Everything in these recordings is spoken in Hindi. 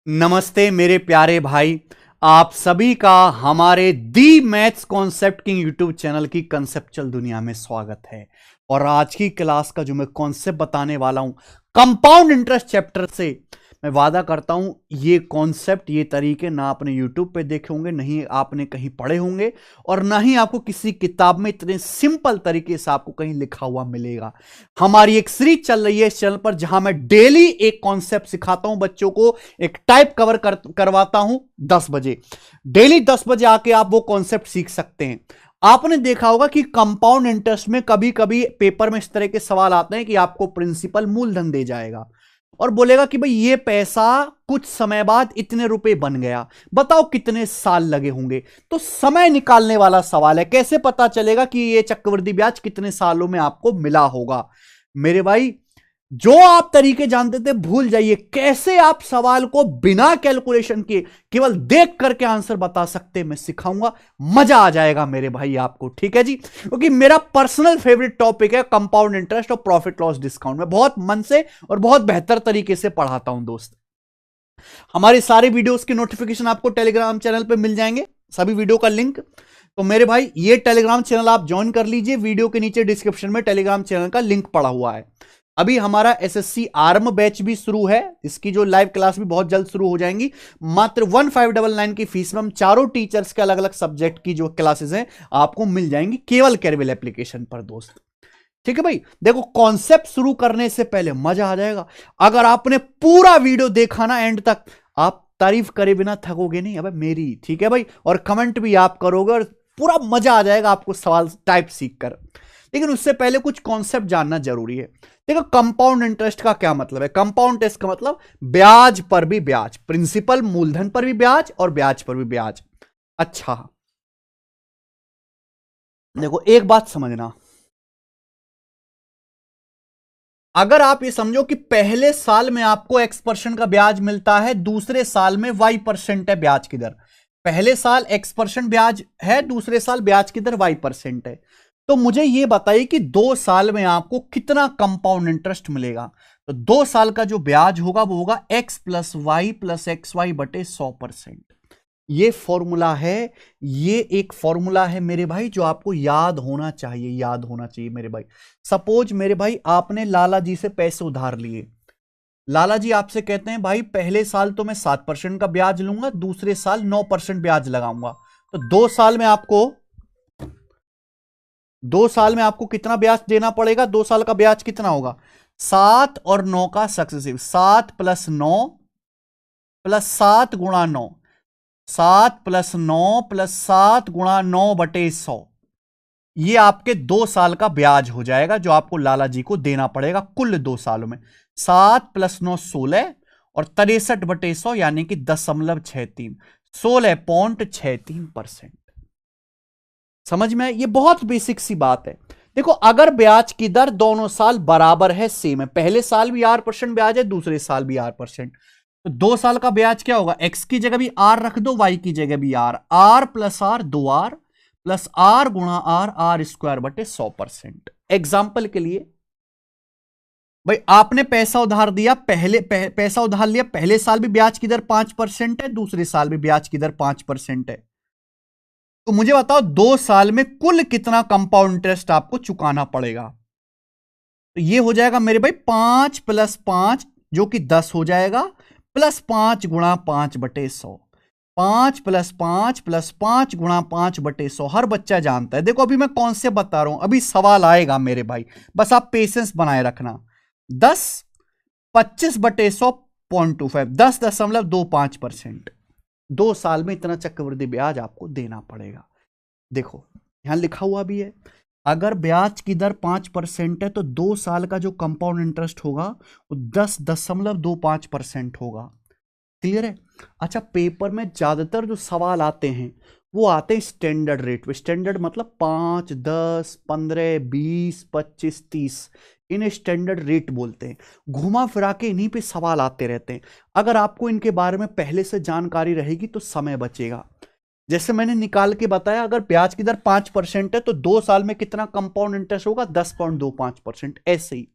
नमस्ते मेरे प्यारे भाई। आप सभी का हमारे the maths concept king YouTube channel की कंसेप्चुअल दुनिया में स्वागत है। और आज की क्लास का जो मैं कॉन्सेप्ट बताने वाला हूं कंपाउंड इंटरेस्ट चैप्टर से, मैं वादा करता हूं ये कॉन्सेप्ट, ये तरीके ना आपने यूट्यूब पे देखे होंगे, नहीं आपने कहीं पढ़े होंगे, और ना ही आपको किसी किताब में इतने सिंपल तरीके से आपको कहीं लिखा हुआ मिलेगा। हमारी एक सीरीज चल रही है इस चैनल पर जहां मैं डेली एक कॉन्सेप्ट सिखाता हूं बच्चों को, एक टाइप करवाता हूं 10 बजे। डेली 10 बजे आके आप वो कॉन्सेप्ट सीख सकते हैं। आपने देखा होगा कि कंपाउंड इंटरेस्ट में कभी कभी पेपर में इस तरह के सवाल आते हैं कि आपको प्रिंसिपल मूलधन दे जाएगा और बोलेगा कि भाई ये पैसा कुछ समय बाद इतने रुपए बन गया, बताओ कितने साल लगे होंगे। तो समय निकालने वाला सवाल है, कैसे पता चलेगा कि ये चक्रवृद्धि ब्याज कितने सालों में आपको मिला होगा। मेरे भाई, जो आप तरीके जानते थे भूल जाइए। कैसे आप सवाल को बिना कैलकुलेशन किए केवल देख करके आंसर बता सकते, मैं सिखाऊंगा, मजा आ जाएगा मेरे भाई आपको, ठीक है जी। क्योंकि मेरा पर्सनल फेवरेट टॉपिक है कंपाउंड इंटरेस्ट और प्रॉफिट लॉस डिस्काउंट। मैं बहुत मन से और बहुत बेहतर तरीके से पढ़ाता हूं दोस्त। हमारे सारे वीडियोस के नोटिफिकेशन आपको टेलीग्राम चैनल पे मिल जाएंगे, सभी वीडियो का लिंक। तो मेरे भाई, ये टेलीग्राम चैनल आप ज्वाइन कर लीजिए, वीडियो के नीचे डिस्क्रिप्शन में टेलीग्राम चैनल का लिंक पड़ा हुआ है। अभी हमारा एसएससी आर्म बैच भी शुरू है, इसकी जो लाइव क्लास भी बहुत जल्द शुरू हो जाएंगी। मात्र 1599 की फीस में हम चारों टीचर्स के अलग अलग सब्जेक्ट की जो क्लासेस हैं आपको मिल जाएंगी केवल कैरवेल एप्लीकेशन पर दोस्त, ठीक है भाई। देखो, कॉन्सेप्ट शुरू करने से पहले मजा आ जाएगा। अगर आपने पूरा वीडियो देखा ना एंड तक, आप तारीफ करे बिना थकोगे नहीं, अबे मेरी, ठीक है भाई। और कमेंट भी आप करोगे और पूरा मजा आ जाएगा आपको सवाल टाइप सीख कर। लेकिन उससे पहले कुछ कॉन्सेप्ट जानना जरूरी है। देखो, कंपाउंड इंटरेस्ट का क्या मतलब है। कंपाउंड इंटरेस्ट का मतलब ब्याज पर भी ब्याज, प्रिंसिपल मूलधन पर भी ब्याज और ब्याज पर भी ब्याज। अच्छा, देखो एक बात समझना, अगर आप ये समझो कि पहले साल में आपको X% का ब्याज मिलता है, दूसरे साल में Y% है ब्याज की दर। पहले साल X% ब्याज है, दूसरे साल ब्याज की दर Y% है। तो मुझे ये बताइए कि 2 साल में आपको कितना कंपाउंड इंटरेस्ट मिलेगा। तो 2 साल का जो ब्याज होगा वो होगा X plus Y plus XY बटे 100%। ये फॉर्मूला है, ये एक फॉर्मूला है मेरे भाई जो आपको याद होना चाहिए, याद होना चाहिए मेरे भाई। सपोज मेरे भाई आपने लाला जी से पैसे उधार लिए। लाला जी आपसे कहते हैं भाई पहले साल तो मैं 7% का ब्याज लूंगा, दूसरे साल 9% ब्याज लगाऊंगा। तो 2 साल में आपको कितना ब्याज देना पड़ेगा। 2 साल का ब्याज कितना होगा, 7 और 9 का सक्सेसिव, 7 प्लस 9 प्लस 7 गुणा 9, 7 प्लस 9 प्लस 7 गुणा 9 बटे 100। ये आपके 2 साल का ब्याज हो जाएगा जो आपको लाला जी को देना पड़ेगा कुल 2 सालों में। 7 प्लस 9 16 और 63 बटे 100 यानी कि 10.63, 16.63%। समझ में? ये बहुत बेसिक सी बात है। देखो, अगर ब्याज की दर दोनों साल बराबर है, सेम है, पहले साल भी 8% ब्याज है, दूसरे साल भी 8%, तो 2 साल का ब्याज क्या होगा, x की जगह भी r रख दो, y की जगह भी r plus r 2r plus r गुणा r स्क्वायर बटे 100%। एग्जाम्पल के लिए भाई, आपने पैसा उधार दिया, पैसा उधार लिया, पहले साल भी ब्याज की दर 5% है, दूसरे साल भी ब्याज की दर 5% है। तो मुझे बताओ 2 साल में कुल कितना कंपाउंड इंटरेस्ट आपको चुकाना पड़ेगा। तो ये हो जाएगा मेरे भाई 5 प्लस 5 जो कि 10 हो जाएगा, प्लस 5 गुणा 5 बटे 100। 5 प्लस 5 प्लस 5 गुणा 5 बटे 100 हर बच्चा जानता है। देखो, अभी मैं कौन से बता रहा हूं, अभी सवाल आएगा मेरे भाई, बस आप पेशेंस बनाए रखना। 10 25 बटे 100.25, 10.25%। 2 साल में इतना चक्रवृद्धि ब्याज आपको देना पड़ेगा। देखो, यहां लिखा हुआ भी है, अगर ब्याज की दर 5% है तो 2 साल का जो कंपाउंड इंटरेस्ट होगा वो 10.25% होगा। क्लियर है? अच्छा, पेपर में ज्यादातर जो सवाल आते हैं वो आते हैं स्टैंडर्ड रेट पे। स्टैंडर्ड मतलब 5, 10, 15, 20, 25, 30, इन्हें स्टैंडर्ड रेट बोलते हैं। घुमा फिरा के इन्हीं पे सवाल आते रहते हैं। अगर आपको इनके बारे में पहले से जानकारी रहेगी तो समय बचेगा। जैसे मैंने निकाल के बताया, अगर ब्याज की दर 5% है तो 2 साल में कितना कंपाउंड इंटरेस्ट होगा, 10.25%। ऐसे ही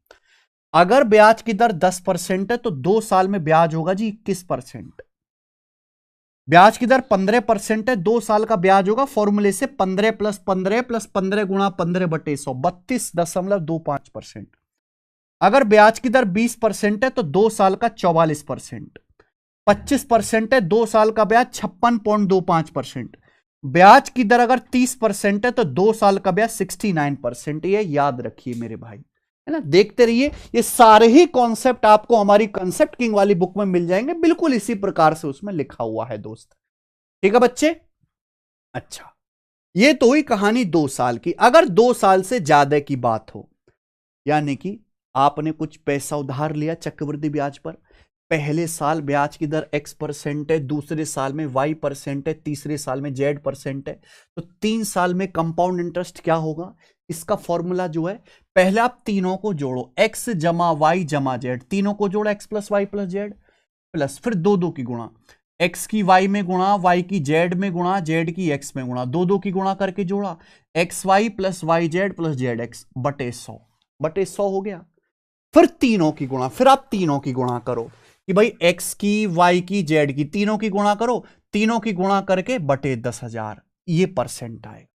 अगर ब्याज की दर 10% है तो 2 साल में ब्याज होगा जी 21%। ब्याज की दर 15% है, 2 साल का ब्याज होगा फॉर्मूले से 15 प्लस 15 प्लस 15 गुणा 15/100, 32.25%। अगर ब्याज की दर 20% है तो 2 साल का 44%। 25% है, 2 साल का ब्याज 56.25%। ब्याज की दर अगर 30% है तो 2 साल का ब्याज 69%। ये याद रखिए मेरे भाई, है ना। देखते रहिए, ये सारे ही कॉन्सेप्ट आपको हमारी कंसेप्ट किंग वाली बुक में मिल जाएंगे, बिल्कुल इसी प्रकार से उसमें लिखा हुआ है दोस्त। ठीक है बच्चे। अच्छा, ये तो हुई कहानी 2 साल की। अगर 2 साल से ज्यादा की बात हो, यानी कि आपने कुछ पैसा उधार लिया चक्रवृद्धि ब्याज पर, पहले साल ब्याज की दर x% है, दूसरे साल में y% है, तीसरे साल में z% है, तो 3 साल में कंपाउंड इंटरेस्ट क्या होगा? इसका फॉर्मूला जो है, पहले आप तीनों को जोड़ो, x जमा y जमा z, तीनों को जोड़ा x plus Y plus Z, plus फिर दो दो की गुणा, x की y में गुणा, y की z में गुणा, z की x में गुणा, दो दो की गुणा करके जोड़ा, xy plus Y Z plus Z X बटे 100 हो गया। फिर तीनों की गुणा, फिर आप तीनों की गुणा करो कि भाई x की y की z की, तीनों की गुणा करो, तीनों की गुणा करके बटे 10,000, ये परसेंट आएगा।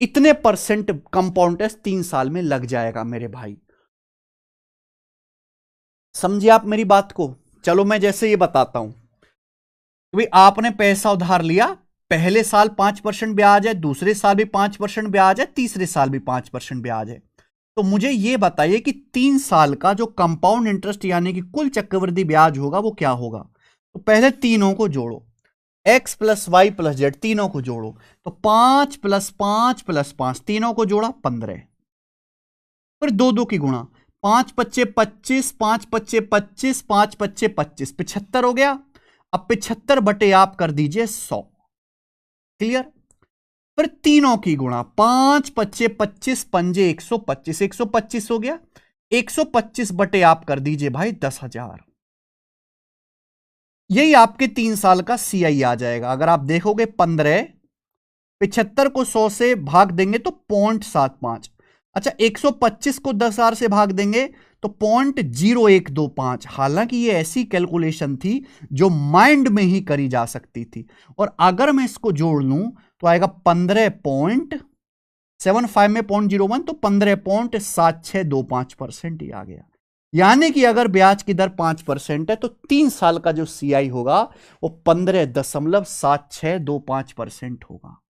इतने परसेंट कंपाउंड टेस्ट 3 साल में लग जाएगा मेरे भाई। समझिए आप मेरी बात को। चलो मैं जैसे ये बताता हूं, भाई आपने पैसा उधार लिया, पहले साल 5% ब्याज है, दूसरे साल भी 5% ब्याज है, तीसरे साल भी 5% ब्याज है। तो मुझे यह बताइए कि 3 साल का जो कंपाउंड इंटरेस्ट यानी कि कुल चक्रवृद्धि ब्याज होगा वो क्या होगा? तो पहले तीनों को जोड़ो, x plus Y plus Z, तीनों को जोड़ो, तो 5 प्लस 5 प्लस 5, तीनों को जोड़ा 15, फिर दो दो की गुणा, 5 पच्चे 25, 5 पच्चे 25, 5 पच्चे 25, 75 हो गया। अब 75 बटे आप कर दीजिए 100, क्लियर। फिर तीनों की गुणा, 5 पच्चे 25, पंजे 125, 125 हो गया। 125 बटे आप कर दीजिए भाई 10,000। यही आपके 3 साल का CI आ जाएगा। अगर आप देखोगे 15, 75 को 100 से भाग देंगे तो 0.75। अच्छा, 125 को 10,000 से भाग देंगे तो 0.0125। हालांकि ये ऐसी कैलकुलेशन थी जो माइंड में ही करी जा सकती थी, और अगर मैं इसको जोड़ लूं तो आएगा 15.75 में 0.01, तो 15.7625% ही आ गया। यानी कि अगर ब्याज की दर 5% है तो 3 साल का जो CI होगा वो 15.7625% होगा।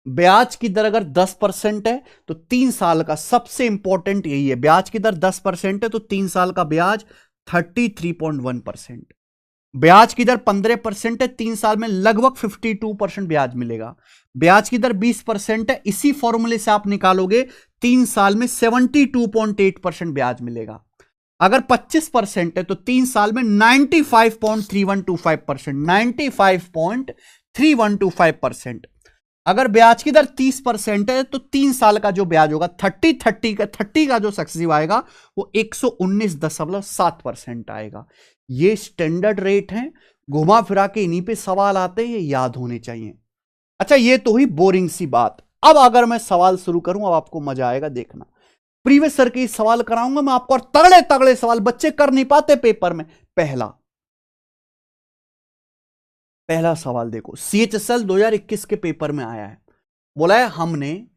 ब्याज की दर अगर 10% है तो 3 साल का, सबसे इंपॉर्टेंट यही है, ब्याज की दर 10% है तो 3 साल का ब्याज 33.1%। ब्याज की दर 15% है, 3 साल में लगभग 52% ब्याज मिलेगा। ब्याज की दर 20% है, इसी फॉर्मूले से आप निकालोगे 3 साल में 72.8% ब्याज मिलेगा। अगर 25% है तो 3 साल में 95.3125%, 95.3125%। अगर ब्याज की दर 30% है तो 3 साल का जो ब्याज होगा 30 का जो सक्सेसिव आएगा वो 119.7% आएगा। ये स्टैंडर्ड रेट है, घुमा फिरा के इन्हीं पे सवाल आते हैं, ये याद होने चाहिए। अच्छा, ये तो हुई बोरिंग सी बात। अब अगर मैं सवाल शुरू करूं, अब आपको मजा आएगा, देखना। प्रीवियस सर के सवाल कराऊंगा मैं आपको, और तगड़े तगड़े सवाल बच्चे कर नहीं पाते पेपर में। पहला सवाल देखो, CHSL 2021 के पेपर में आया है। बोला है हमने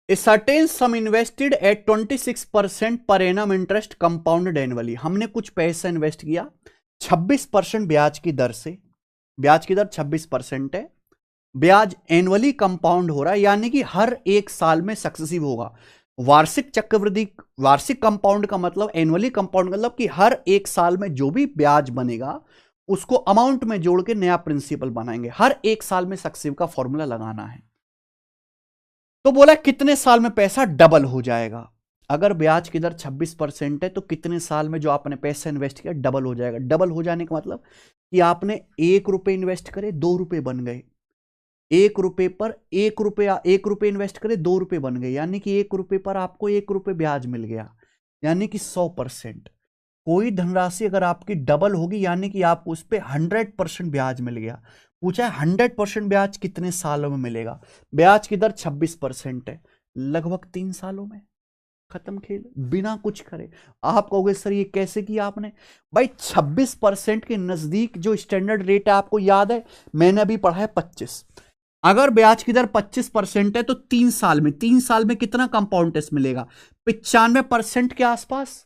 a certain some invested at 26% per annum interest compounded annually. हमने कुछ पैसा इन्वेस्ट किया 26% ब्याज की दर से, ब्याज की दर 26% है, ब्याज एनुअली कंपाउंड हो रहा है, यानी कि हर एक साल में सक्सेसिव होगा। वार्षिक चक्रवृद्धि, वार्षिक कंपाउंड का मतलब, एनुअली कंपाउंड मतलब कि हर एक साल में जो भी ब्याज बनेगा उसको अमाउंट में जोड़ के नया प्रिंसिपल बनाएंगे। हर एक साल में सक्सेसिव का फॉर्मूला लगाना है। तो बोला कितने साल में पैसा डबल हो जाएगा? अगर ब्याज की दर 26% है तो कितने साल में जो आपने पैसा इन्वेस्ट किया डबल हो जाएगा? डबल हो जाने का मतलब कि आपने 1 रुपए इन्वेस्ट करे 2 रुपए बन गए, 1 रुपए पर 1 रुपए इन्वेस्ट करे 2 रुपए बन गए, यानी कि 1 रुपए पर आपको 1 रुपए ब्याज मिल गया, यानी कि 100%। कोई धनराशि अगर आपकी डबल होगी यानी कि आपको उस पर 100% ब्याज मिल गया। पूछा है 100% ब्याज कितने सालों में मिलेगा? ब्याज की दर 26% है, लगभग 3 सालों में। खत्म खेल, बिना कुछ करे। आप कहोगे सर ये कैसे किया आपने? भाई 26% के नजदीक जो स्टैंडर्ड रेट है, आपको याद है मैंने अभी पढ़ा है 25। अगर ब्याज की दर 25% है तो 3 साल में कितना कंपाउंड इंटरेस्ट मिलेगा? 95% के आसपास।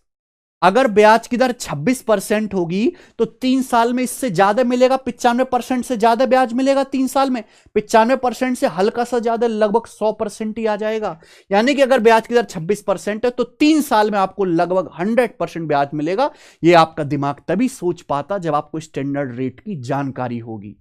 अगर ब्याज की दर 26% होगी तो 3 साल में इससे ज्यादा मिलेगा, 95% से ज्यादा ब्याज मिलेगा 3 साल में। 95% से हल्का सा ज्यादा, लगभग 100% ही आ जाएगा। यानी कि अगर ब्याज की दर 26% है तो 3 साल में आपको लगभग 100% ब्याज मिलेगा। यह आपका दिमाग तभी सोच पाता जब आपको स्टैंडर्ड रेट की जानकारी होगी।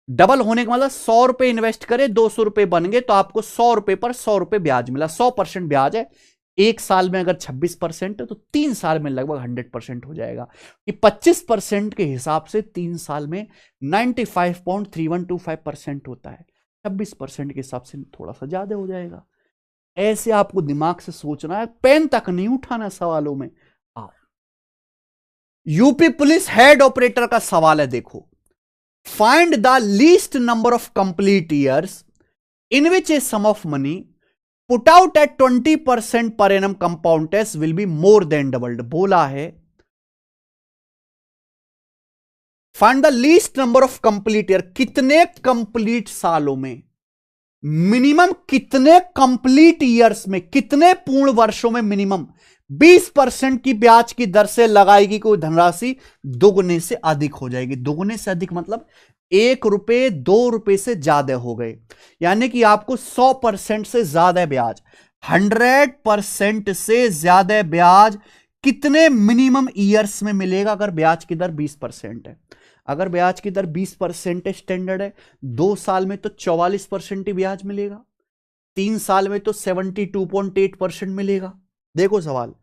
डबल होने का मतलब 100 रुपए इन्वेस्ट करे, 200 रुपए बन गए, तो आपको 100 रुपए पर 100 रुपए ब्याज मिला। 100% ब्याज है। 1 साल में अगर 26% है तो 3 साल में लगभग 100% हो जाएगा। कि 25% के हिसाब से 3 साल में 95.3125% होता है। 26% के हिसाब से थोड़ा सा ज्यादा हो जाएगा। ऐसे आपको दिमाग से सोचना है, पेन तक नहीं उठाना सवालों में। आओ, यूपी पुलिस हेड ऑपरेटर का सवाल है, देखो। Find the least number of complete years in which a sum of money put out at 20% per annum compound test will be more than doubled. बोला है find the least number of complete year, कितने कंप्लीट सालों में, मिनिमम कितने कंप्लीट ईयर्स में, कितने पूर्ण वर्षों में मिनिमम 20% की ब्याज की दर से लगाएगी कोई धनराशि दोगुने से अधिक हो जाएगी। दोगुने से अधिक मतलब 1 रुपए 2 रुपए से ज्यादा हो गए। यानी कि आपको 100% से ज्यादा ब्याज, 100% से ज्यादा ब्याज कितने मिनिमम ईयर्स में मिलेगा? अगर ब्याज की दर 20% है, अगर ब्याज की दर 20% स्टैंडर्ड है, 2 साल में तो 44% ही ब्याज मिलेगा, 3 साल में तो 72.8% मिलेगा। देखो सवाल,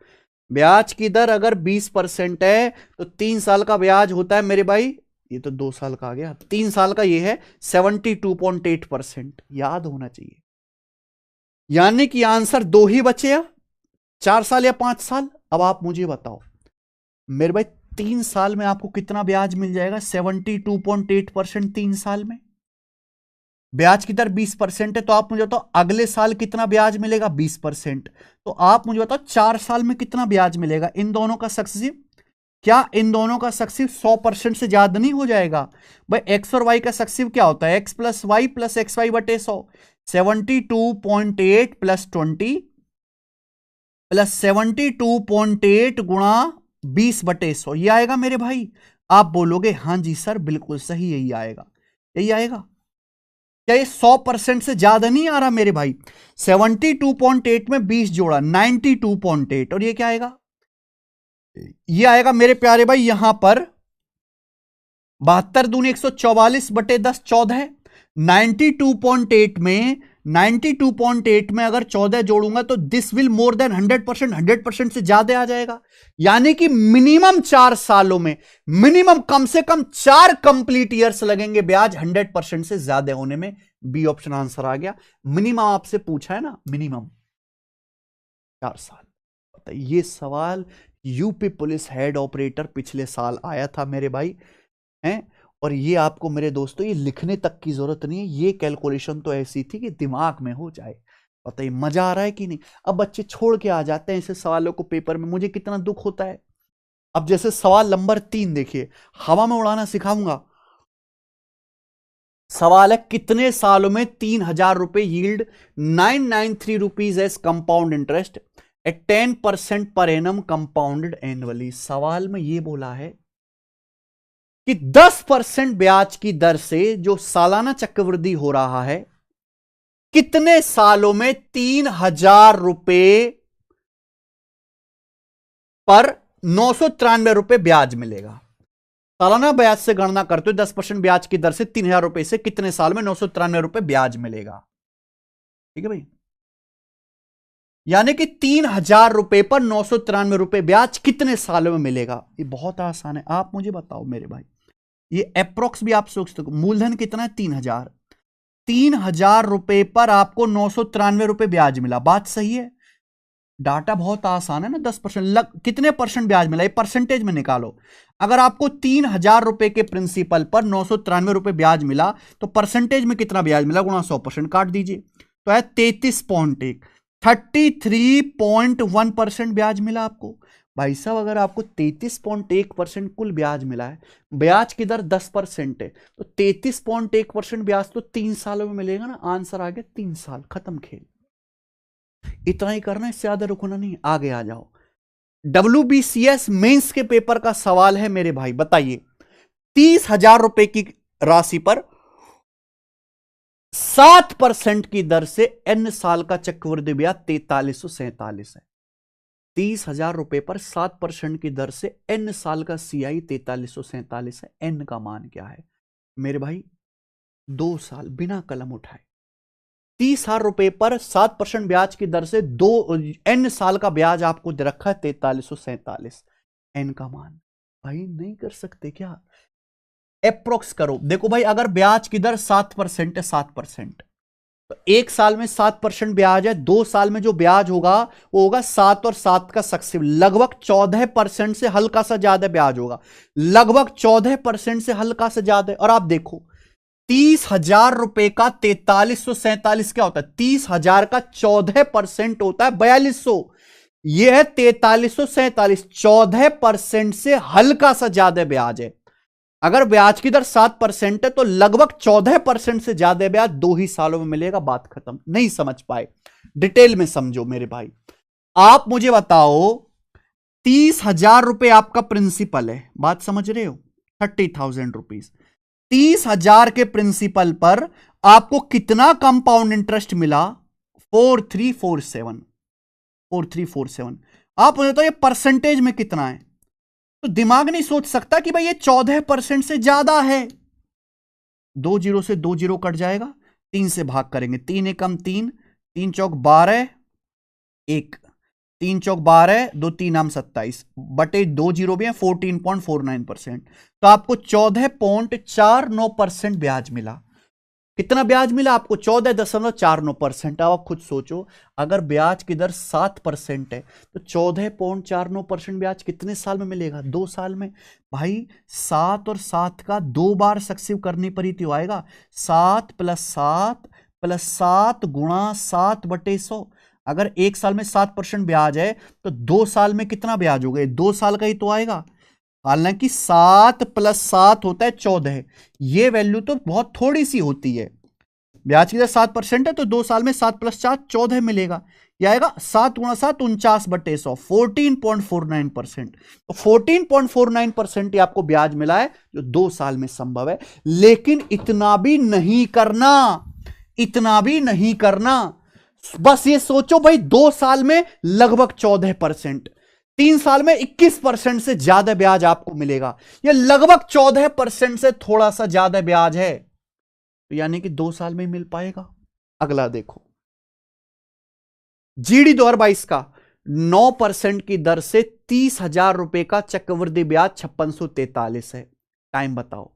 ब्याज की दर अगर 20% है तो 3 साल का ब्याज होता है मेरे भाई, ये तो 2 साल का आ गया, 3 साल का ये है 72.8%। याद होना चाहिए। यानी कि आंसर 2 ही बचे, या 4 साल या 5 साल? अब आप मुझे बताओ मेरे भाई, 3 साल में आपको कितना ब्याज मिल जाएगा? 72.8% 3 साल में। ब्याज की दर 20% है तो आप मुझे बताओ अगले साल कितना ब्याज मिलेगा? 20%। तो आप मुझे बताओ 4 साल में कितना ब्याज मिलेगा? इन दोनों का सक्सेसिव, क्या इन दोनों का सक्सेसिव 100% से ज्यादा नहीं हो जाएगा? भाई एक्स और वाई का सक्सेसिव क्या होता है? X plus Y plus X Y बटे 100। 72.8 प्लस 20 प्लस 72.8 गुणा 20/100, ये आएगा मेरे भाई। आप बोलोगे हाँ जी सर बिल्कुल सही, यही आएगा, यही आएगा। क्या ये 100% से ज्यादा नहीं आ रहा मेरे भाई? 72.8 में 20 जोड़ा 92.8, और ये क्या आएगा? ये आएगा मेरे प्यारे भाई यहां पर 72 दूनी 144/10 14 है। 92.8 में 92.8 में अगर 14 जोड़ूंगा तो दिस विल मोर देन 100%, 100% से ज्यादा आ जाएगा। यानी कि मिनिमम 4 सालों में, मिनिमम कम से कम 4 कंप्लीट ईयर्स लगेंगे ब्याज 100% से ज्यादा होने में। बी ऑप्शन आंसर आ गया। मिनिमम आपसे पूछा है ना, मिनिमम 4 साल। ये सवाल यूपी पुलिस हेड ऑपरेटर पिछले साल आया था मेरे भाई हैं। और ये आपको मेरे दोस्तों ये लिखने तक की जरूरत नहीं है, ये कैलकुलेशन तो ऐसी थी कि दिमाग में हो जाए। बताइए मजा आ रहा है कि नहीं? अब बच्चे छोड़ के आ जाते हैं ऐसे सवालों को पेपर में, मुझे कितना दुख होता है। अब जैसे सवाल नंबर 3 देखिए, हवा में उड़ाना सिखाऊंगा। सवाल है कितने सालों में 3000 रुपए yield 993 rupees as compound interest at 10% per annum compounded annually. सवाल में यह बोला है कि 10% ब्याज की दर से जो सालाना चक्रवृद्धि हो रहा है, कितने सालों में 3000 रुपए पर 993 रुपए ब्याज मिलेगा। सालाना ब्याज से गणना करते हुए 10% ब्याज की दर से 3000 रुपए से कितने साल में 993 रुपए ब्याज मिलेगा। ठीक है भाई, यानी कि 3000 रुपए पर 993 रुपए ब्याज कितने सालों में मिलेगा? ये बहुत आसान है, आप मुझे बताओ मेरे भाई। ये अप्रोक्स भी आप सोच सकते हो। मूलधन कितना है? 3000। 3000 रुपए पर आपको 993 रुपए ब्याज मिला, बात सही है। डाटा बहुत आसान है ना। 10% कितने परसेंट ब्याज मिला, ये परसेंटेज में निकालो। अगर आपको 3000 रुपए के प्रिंसिपल पर 993 रुपए ब्याज मिला तो परसेंटेज में कितना ब्याज मिला गुणा 100%, काट दीजिए तो है 33.1। 33.1% ब्याज मिला आपको। भाई साहब अगर आपको 33.1% कुल ब्याज मिला है, ब्याज की दर 10% है, तो 33.1% ब्याज तो 3 सालों में मिलेगा ना। आंसर आ गया 3 साल, खत्म खेल। इतना ही करना है, इससे ज्यादा रुकना नहीं। आगे आ जाओ। WBCS मेंस के पेपर का सवाल है मेरे भाई, बताइए 30,000 रुपए की राशि पर 7% की दर से n साल का चक्रवृद्धि ब्याज 4347 है। 30,000 रुपए पर 7% की दर से n साल का CI 4347 है। n का मान क्या है मेरे भाई? 2 साल, बिना कलम उठाए। 30,000 रुपए पर 7% ब्याज की दर से n साल का ब्याज आपको दे रखा है 4347। n का मान भाई नहीं कर सकते क्या? अप्रोक्स करो। देखो भाई अगर ब्याज की दर 7% है, 7%, तो 1 साल में 7% ब्याज है, 2 साल में जो ब्याज होगा वो होगा 7 और 7 का सक्सेसिव, लगभग 14% से हल्का सा ज्यादा ब्याज होगा, लगभग 14% से हल्का सा ज्यादा। और आप देखो 30,000 रुपए का 4347 क्या होता है? 30,000 का 14% होता है 4200। यह है 4347, 14% से हल्का सा ज्यादा ब्याज है। अगर ब्याज की दर 7% है तो लगभग 14% से ज्यादा ब्याज 2 ही सालों में मिलेगा। बात खत्म। नहीं समझ पाए? डिटेल में समझो मेरे भाई। आप मुझे बताओ 30,000 रुपए आपका प्रिंसिपल है, बात समझ रहे हो? 30,000 रुपीज। 30,000 के प्रिंसिपल पर आपको कितना कंपाउंड इंटरेस्ट मिला? 4347। 4347। आप मुझे बताओ ये परसेंटेज में कितना है? तो दिमाग नहीं सोच सकता कि भाई ये 14% से ज्यादा है। 2 जीरो से 2 जीरो कट जाएगा, 3 से भाग करेंगे, 3 एकम 3, 3 चौक 12, 1, 3 चौक 12, 2 3 आम 27 बटे 2 जीरो भी है 14.49%। तो आपको 14.49% ब्याज मिला। कितना ब्याज मिला आपको? 14.49%। अब आप खुद सोचो अगर ब्याज की दर 7% है तो 14.49% ब्याज कितने साल में मिलेगा? 2 साल में। भाई 7 और 7 का 2 बार सक्सेसिव करने पर ही तो आएगा। 7 + 7 + 7 गुणा 7/100। अगर 1 साल में 7% ब्याज है तो 2 साल में कितना ब्याज होगा? 2 साल का ही तो आएगा। हालांकि 7 + 7 होता है 14। ये वैल्यू तो बहुत थोड़ी सी होती है। ब्याज की दर 7% है तो 2 साल में 7 + 4 14 मिलेगा। यह आएगा 7 × 7 49/100, 14.49%। तो 14.49% ही आपको ब्याज मिला है जो 2 साल में संभव है। लेकिन इतना भी नहीं करना, इतना भी नहीं करना। बस ये सोचो भाई 2 साल में लगभग 14%, 3 साल में 21% से ज्यादा ब्याज आपको मिलेगा। यह लगभग 14% से थोड़ा सा ज्यादा ब्याज है, तो यानी कि 2 साल में मिल पाएगा। अगला देखो, GD 2022 का 9% की दर से 30,000 रुपए का चक्रवृद्धि ब्याज 5643 है। टाइम बताओ।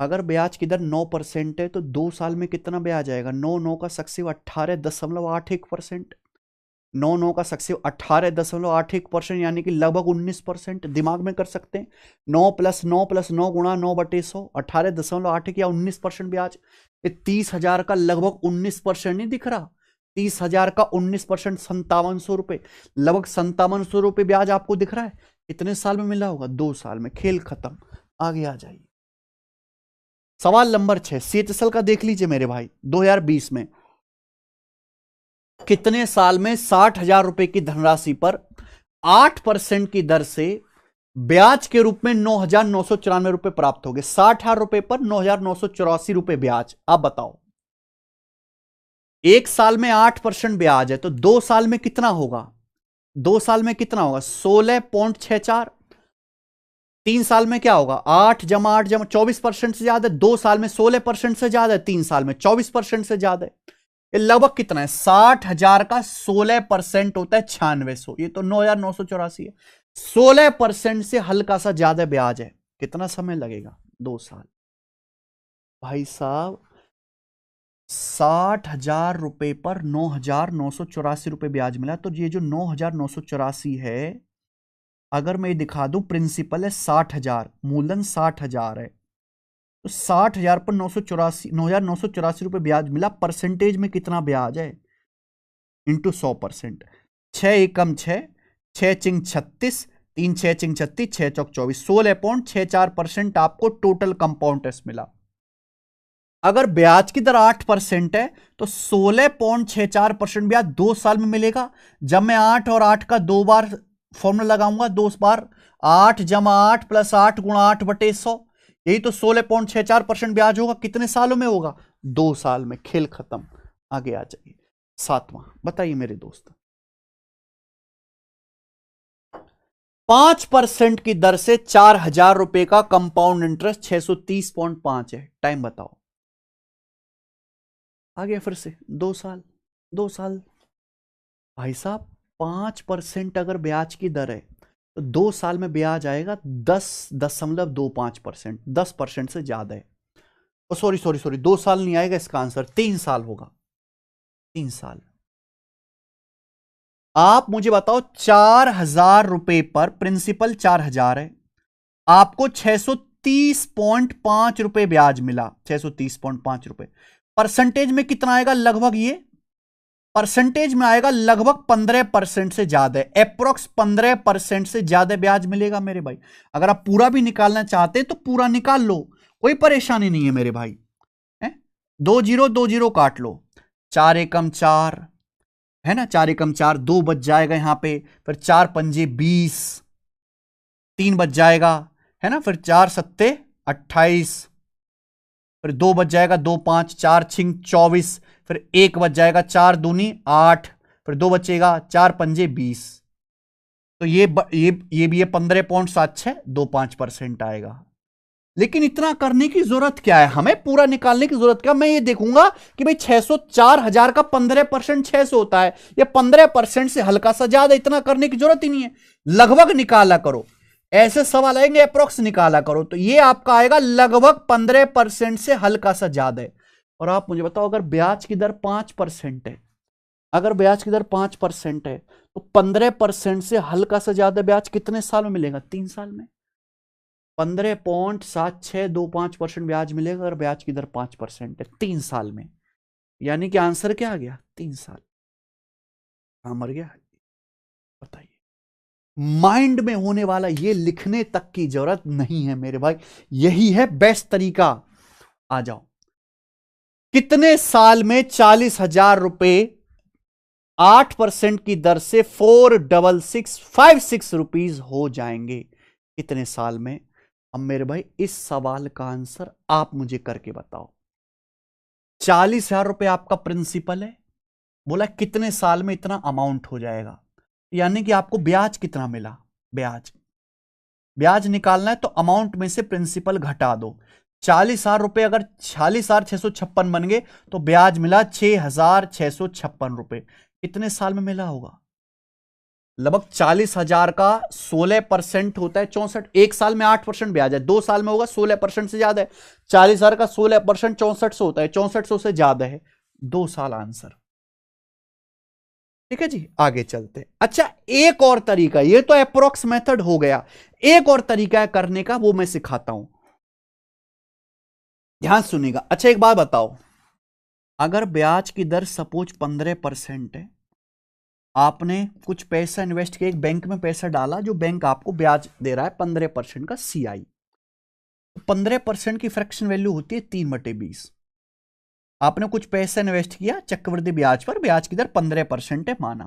अगर ब्याज की दर 9% है तो 2 साल में कितना ब्याज आएगा? 9 का सक्सेसिव 18.81%। 9 का सक्सेसिव 18.81%, यानी कि लगभग 19%। दिमाग में कर सकते हैं। 9 + 9 + 9 गुणा 9/100, 18.81 या 19% ब्याज। 30,000 का लगभग 19% नहीं दिख रहा? 30,000 का 19% 5700 रुपए, लगभग 5700 रुपए ब्याज आपको दिख रहा है। कितने साल में मिला होगा? 2 साल में। खेल खत्म। आगे आ जाइए। सवाल नंबर 6 CHSL का देख लीजिए मेरे भाई। 2020 में कितने साल में 60,000 रुपए की धनराशि पर 8% की दर से ब्याज के रूप में 9,994 रुपए प्राप्त हो गए? 60,000 रुपए पर 9,984 रुपए ब्याज। आप बताओ 1 साल में 8% ब्याज है तो 2 साल में कितना होगा? 2 साल में कितना होगा? 16.64। 3 साल में क्या होगा? 8 + 8 = 24% से ज्यादा। 2 साल में 16% से ज्यादा है, 3 साल में 24% से ज्यादा है। ये लगभग कितना है? 60,000 का 16% होता है 9600। ये तो 9,984 है। 16% से हल्का सा ज्यादा ब्याज है। कितना समय लगेगा? 2 साल। भाई साहब 60,000 रुपए पर 9,984 रुपए ब्याज मिला। तो ये जो 9,984 है, अगर मैं दिखा दूं प्रिंसिपल है 60,000, मूलधन 60,000 है, तो 60,000 पर 984 रुपए ब्याज मिला। परसेंटेज में कितना ब्याज है? इंटू 100%। 6 एकम 6, 6 चिंग 36, 3 6 चिंग 36, 6 चौक 24, 16.64% आपको टोटल कंपाउंड इंटरेस्ट मिला। अगर ब्याज की दर 8% है तो 16.64% ब्याज 2 साल में मिलेगा। जब मैं 8 और 8 का 2 बार फॉर्मूला लगाऊंगा, 2 बार 8 जमा 8 प्लस 8 गुणा 8/100, यही तो 16.64% ब्याज होगा। कितने सालों में होगा? 2 साल में। खेल खत्म। आगे आ जाइए। 7वां बताइए मेरे दोस्त। 5% की दर से 4,000 रुपए का कंपाउंड इंटरेस्ट 630.5 है। टाइम बताओ। आ गया फिर से 2 साल। 2 साल भाई साहब, 5% अगर ब्याज की दर है तो 2 साल में ब्याज आएगा 10.25%। 10% से ज्यादा है। सॉरी 2 साल नहीं आएगा इसका आंसर, 3 साल होगा। 3 साल। आप मुझे बताओ, 4,000 रुपए पर प्रिंसिपल 4,000 है, आपको 630.5 रुपए ब्याज मिला। 630.5 रुपए परसेंटेज में कितना आएगा? लगभग ये परसेंटेज में आएगा लगभग 15% से ज्यादा। अप्रोक्स 15% से ज्यादा ब्याज मिलेगा मेरे भाई। अगर आप पूरा भी निकालना चाहते हैं तो पूरा निकाल लो, कोई परेशानी नहीं है मेरे भाई। 2 0 काट लो। 4 एकम 4 है ना, 4 एकम 4, 2 बच जाएगा यहां पे। फिर 4 पंजे 20, 3 बच जाएगा है ना। फिर 4 सत्ते 28, फिर 2 बच जाएगा, 2 5, 4 छिंग 24, फिर 1 बच जाएगा, 4 दूनी 8, फिर 2 बचेगा, 4 पंजे 20। तो ये भी है 15.76, 25% आएगा। लेकिन इतना करने की जरूरत क्या है? हमें पूरा निकालने की जरूरत क्या? मैं ये देखूंगा कि भाई 4,000 का 15% 600 होता है, या 15% से हल्का सा ज्यादा। इतना करने की जरूरत ही नहीं है, लगभग निकाला करो। ऐसे सवाल आएंगे अप्रोक्स निकाला करो, तो ये आपका आएगा लगभग 15% से हल्का सा ज्यादा है। और आप मुझे बताओ, अगर ब्याज की दर 5% है, अगर ब्याज की दर 5% है तो 15% से हल्का सा ज्यादा ब्याज कितने साल में मिलेगा? 3 साल में। 15.7625% ब्याज मिलेगा अगर ब्याज की दर 5% है 3 साल में। यानी कि आंसर क्या आ गया? 3 साल। कहां मर गया? बताइए। माइंड में होने वाला, ये लिखने तक की जरूरत नहीं है मेरे भाई, यही है बेस्ट तरीका। आ जाओ। कितने साल में 40,000 रुपए 8% की दर से 46656 रुपीज हो जाएंगे? कितने साल में? अब मेरे भाई इस सवाल का आंसर आप मुझे करके बताओ। 40,000 रुपए आपका प्रिंसिपल है, बोला कितने साल में इतना अमाउंट हो जाएगा, यानी कि आपको ब्याज कितना मिला? ब्याज निकालना है तो अमाउंट में से प्रिंसिपल घटा दो। 40,000 रुपए अगर 40,656 बन गए तो ब्याज मिला 6,656 रुपए। कितने साल में मिला होगा? लगभग 40,000 का 16% होता है 64। 1 साल में 8% ब्याज है, 2 साल में होगा 16% से ज्यादा है। 40,000 का 16% 6400 होता है, 6400 से ज्यादा है। 2 साल आंसर। ठीक है जी, आगे चलते। अच्छा, एक और तरीका, ये तो अप्रोक्स मेथड हो गया, एक और तरीका है करने का, वो मैं सिखाता हूं, ध्यान सुनिएगा। अच्छा एक बात बताओ, अगर ब्याज की दर सपोज 15% है, आपने कुछ पैसा इन्वेस्ट किया, एक बैंक में पैसा डाला, जो बैंक आपको ब्याज दे रहा है 15% का CI। 15% की फ्रैक्शन वैल्यू होती है 3/20। आपने कुछ पैसा इन्वेस्ट किया चक्रवृद्धि ब्याज पर, ब्याज की दर 15% है माना।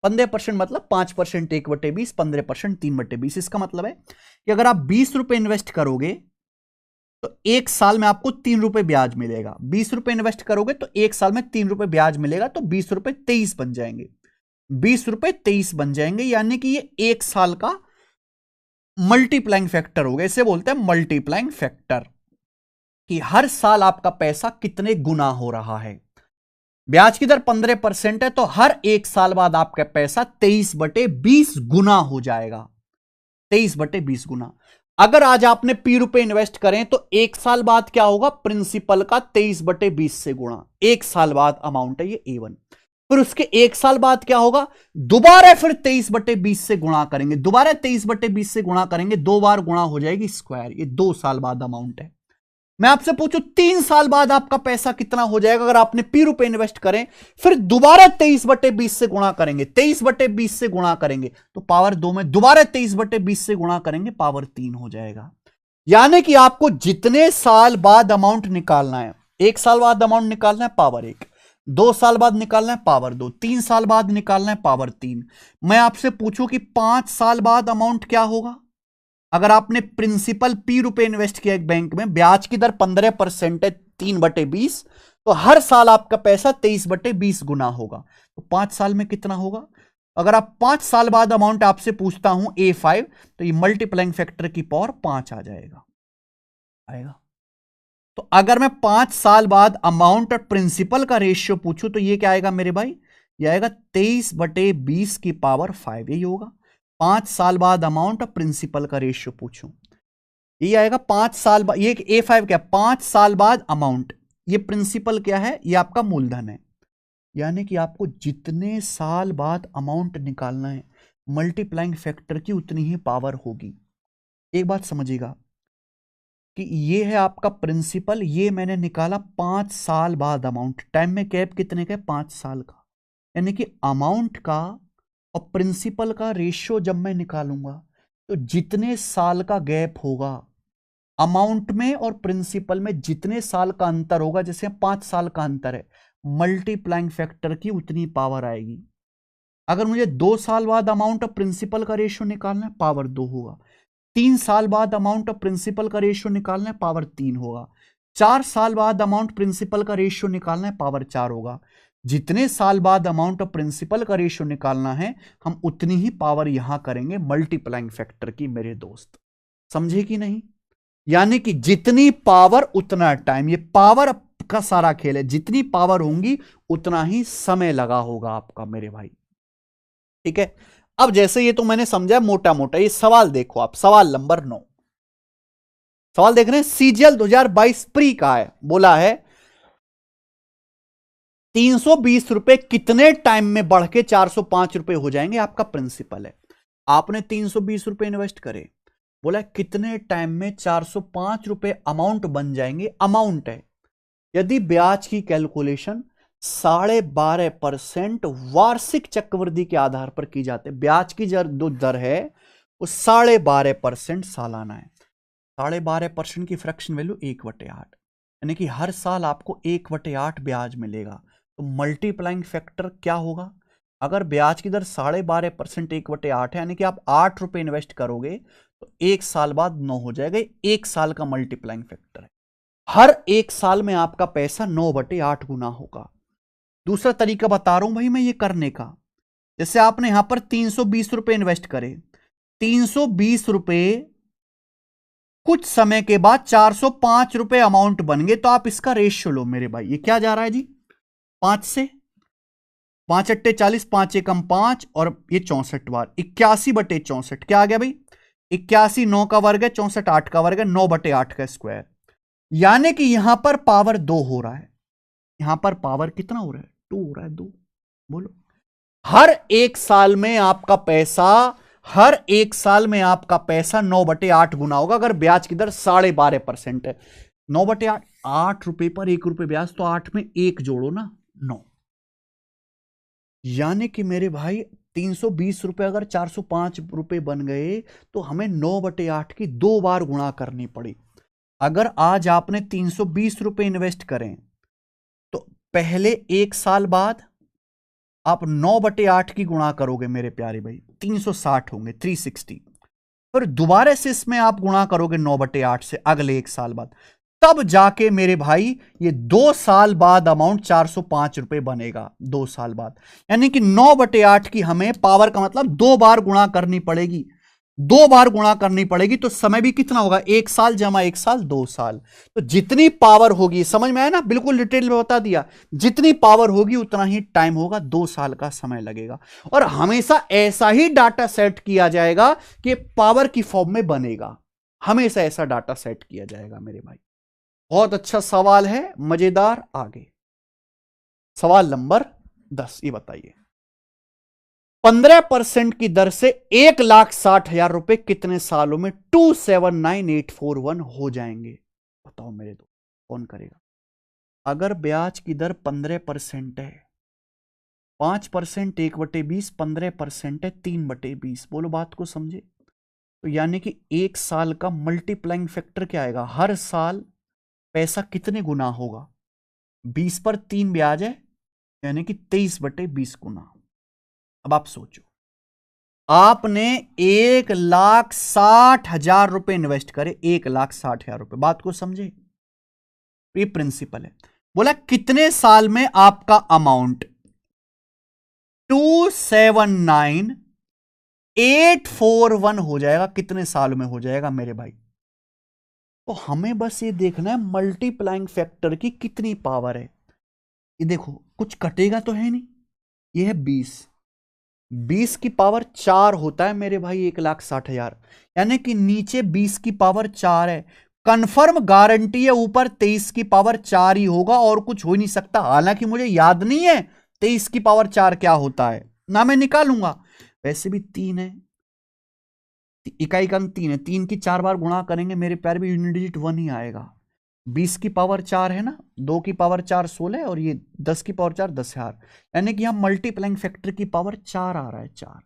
15% मतलब 5% 1/20, 15% 3/20। इसका मतलब है कि अगर आप 20 रुपए इन्वेस्ट करोगे तो 1 साल में आपको 3 रुपए ब्याज मिलेगा। 20 रुपए इन्वेस्ट करोगे तो 1 साल में 3 रुपए ब्याज मिलेगा, तो 20 रुपए 23 बन जाएंगे। 20 रुपए 23 बन जाएंगे, यानी कि ये 1 साल का मल्टीप्लाइंग फैक्टर होगा। इसे बोलते हैं मल्टीप्लाइंग फैक्टर, कि हर साल आपका पैसा कितने गुना हो रहा है। ब्याज की दर 15% है तो हर 1 साल बाद आपका पैसा 23/20 गुना हो जाएगा। 23/20 गुना। अगर आज आपने P रुपए इन्वेस्ट करें तो 1 साल बाद क्या होगा? प्रिंसिपल का 23/20 से गुणा। 1 साल बाद अमाउंट है ये A1। फिर उसके 1 साल बाद क्या होगा? दोबारा फिर 23/20 से गुणा करेंगे, दोबारा 23/20 से गुणा करेंगे, 2 बार गुणा हो जाएगी स्क्वायर। ये 2 साल बाद अमाउंट है। मैं आपसे पूछूं 3 साल बाद आपका पैसा कितना हो जाएगा अगर आपने ₹P इन्वेस्ट करें, फिर दोबारा 23/20 से गुणा करेंगे, 23/20 से गुणा करेंगे तो पावर 2 में दोबारा 23/20 से गुणा करेंगे, पावर 3 हो जाएगा। यानी कि आपको जितने साल बाद अमाउंट निकालना है, 1 साल बाद अमाउंट निकालना है पावर 1, 2 साल बाद निकालना है पावर 2, 3 साल बाद निकालना है पावर 3। मैं आपसे पूछूं कि 5 साल बाद अमाउंट क्या होगा? अगर आपने प्रिंसिपल ₹P इन्वेस्ट किया एक बैंक में, ब्याज की दर 15% है 3/20, तो हर साल आपका पैसा 23/20 गुना होगा। तो 5 साल में कितना होगा? अगर आप 5 साल बाद अमाउंट आपसे पूछता हूं A5, तो ये मल्टीप्लाइंग फैक्टर की पावर 5 आ जाएगा, आएगा। तो अगर मैं 5 साल बाद अमाउंट और प्रिंसिपल का रेशियो पूछूं तो ये क्या आएगा मेरे भाई? ये आएगा 23/20 की पावर 5, यही होगा। 5 साल बाद अमाउंट और प्रिंसिपल का रेशियो पूछूं, ये आएगा 5 साल बाद। ये A5 क्या? 5 साल बाद अमाउंट, ये प्रिंसिपल क्या है? ये आपका मूलधन है। यानी कि आपको जितने साल बाद अमाउंट निकालना है, मल्टीप्लाइंग फैक्टर की उतनी ही पावर होगी। एक बात समझिएगा कि ये है आपका प्रिंसिपल, ये मैंने निकाला 5 साल बाद अमाउंट। टाइम में गैप कितने का? 5 साल का। यानी कि अमाउंट का और प्रिंसिपल का रेशियो जब मैं निकालूंगा तो जितने साल का गैप होगा अमाउंट में और प्रिंसिपल में, जितने साल का अंतर होगा, जैसे 5 साल का अंतर है, मल्टीप्लाइंग फैक्टर की उतनी पावर आएगी। अगर मुझे 2 साल बाद अमाउंट और प्रिंसिपल का रेशियो निकालना है, पावर 2 होगा। 3 साल बाद अमाउंट और प्रिंसिपल का रेशियो निकालना है, पावर 3 होगा। 4 साल बाद अमाउंट प्रिंसिपल का रेशियो निकालना है, पावर 4 होगा। जितने साल बाद अमाउंट और प्रिंसिपल का रेशियो निकालना है, हम उतनी ही पावर यहां करेंगे मल्टीप्लाइंग फैक्टर की, मेरे दोस्त। समझे कि नहीं? यानी कि जितनी पावर उतना टाइम, ये पावर का सारा खेल है। जितनी पावर होंगी उतना ही समय लगा होगा आपका मेरे भाई, ठीक है। अब जैसे ये तो मैंने समझा मोटा मोटा, ये सवाल देखो आप, सवाल नंबर 9। सवाल देख रहे हैं, CGL 2022 प्री का है। बोला है 320 रुपए कितने टाइम में बढ़ के 405 रुपए हो जाएंगे? आपका प्रिंसिपल है, आपने 320 रुपए इन्वेस्ट करे, बोला कितने टाइम में 405 रुपए अमाउंट बन जाएंगे? अमाउंट है। यदि ब्याज की कैलकुलेशन 12.5% वार्षिक चक्रवृद्धि के आधार पर की जाती है, ब्याज की जो दर है वो 12.5% सालाना है। 12.5% की फ्रैक्शन वैल्यू 1/8, यानी कि हर साल आपको 1/8 ब्याज मिलेगा। तो मल्टीप्लाइंग फैक्टर क्या होगा? अगर ब्याज की दर 12.5% 1/8 है, यानी कि आप 8 रुपए इन्वेस्ट करोगे तो 1 साल बाद 9 हो जाएगा। 1 साल का मल्टीप्लाइंग फैक्टर है। हर 1 साल में आपका पैसा 9/8 गुना होगा। दूसरा तरीका बता रहा हूं भाई मैं ये करने का। जैसे आपने यहां पर 320 रुपए इन्वेस्ट करे, 320 रुपए कुछ समय के बाद 405 रुपए अमाउंट बन गए, तो आप इसका रेशियो लो मेरे भाई। ये क्या जा रहा है जी? 5 से 5 अट्टे 40, 5 एकम 5 और ये 64 बार 81/64 क्या आ गया भाई? 81 9 का वर्ग है, 64 8 का वर्ग है, 9/8 का स्क्वायर। यानी कि यहां पर पावर 2 हो रहा है, यहां पर पावर कितना हो रहा है? 2 हो रहा है। 2 बोलो। हर 1 साल में आपका पैसा, हर 1 साल में आपका पैसा 9/8 गुना होगा अगर ब्याज की दर 12.5% है। 9/8, 8 रुपए पर 1 रुपए ब्याज, तो 8 में 1 जोड़ो ना, 9। यानी कि मेरे भाई 320 रुपए अगर 405 रुपए बन गए तो हमें 9/8 की 2 बार गुणा करनी पड़ी। अगर आज आपने 320 रुपए इन्वेस्ट करें तो पहले 1 साल बाद आप 9/8 की गुणा करोगे मेरे प्यारे भाई, 360 होंगे, 360। फिर दोबारा से इसमें आप गुणा करोगे 9/8 से अगले 1 साल बाद, तब जाके मेरे भाई ये 2 साल बाद अमाउंट 405 रुपए बनेगा। 2 साल बाद, यानी कि 9/8 की हमें पावर का मतलब 2 बार गुणा करनी पड़ेगी। 2 बार गुणा करनी पड़ेगी तो समय भी कितना होगा? 1 साल जमा 1 साल 2 साल। तो जितनी पावर होगी, समझ में आया ना? बिल्कुल डिटेल में बता दिया। जितनी पावर होगी उतना ही टाइम होगा, 2 साल का समय लगेगा। और हमेशा ऐसा ही डाटा सेट किया जाएगा कि पावर की फॉर्म में बनेगा। हमेशा ऐसा डाटा सेट किया जाएगा मेरे भाई। बहुत अच्छा सवाल है, मजेदार। आगे सवाल नंबर 10, ये बताइए 15% की दर से 1,60,000 रुपए कितने सालों में 279,841 हो जाएंगे? बताओ मेरे दोस्त। कौन करेगा? अगर ब्याज की दर 15% है, 5% 1/20, 15% है 3/20। बोलो बात को समझे। तो यानी कि एक साल का मल्टीप्लाइंग फैक्टर क्या आएगा? हर साल पैसा कितने गुना होगा? 20 पर 3 ब्याज है, यानी कि 23/20 गुना। अब आप सोचो, आपने 1,60,000 रुपए इन्वेस्ट करे, 1,60,000 रुपए। बात को समझे, ये प्रिंसिपल है। बोला कितने साल में आपका अमाउंट 279,841 हो जाएगा? कितने साल में हो जाएगा मेरे भाई? तो हमें बस ये देखना है मल्टीप्लाइंग फैक्टर की कितनी पावर है। ये देखो, कुछ कटेगा तो है नहीं। ये है 20 की पावर 4 होता है मेरे भाई 1,60,000, यानी कि नीचे 20 की पावर 4 है। कंफर्म गारंटी है ऊपर 23 की पावर 4 ही होगा, और कुछ हो ही नहीं सकता। हालांकि मुझे याद नहीं है 23 की पावर 4 क्या होता है, ना मैं निकालूंगा। वैसे भी 3 है, इकाई का अंक 3 है, 3 की 4 बार गुणा करेंगे मेरे प्यार भी यूनिट डिजिट 1 ही आएगा। 20 की पावर 4 है ना, 2 की पावर 4 16, और ये 10 की पावर 4 10,000, यानी कि यहां मल्टीप्लाइंग फैक्टर की पावर 4 आ रहा है। 4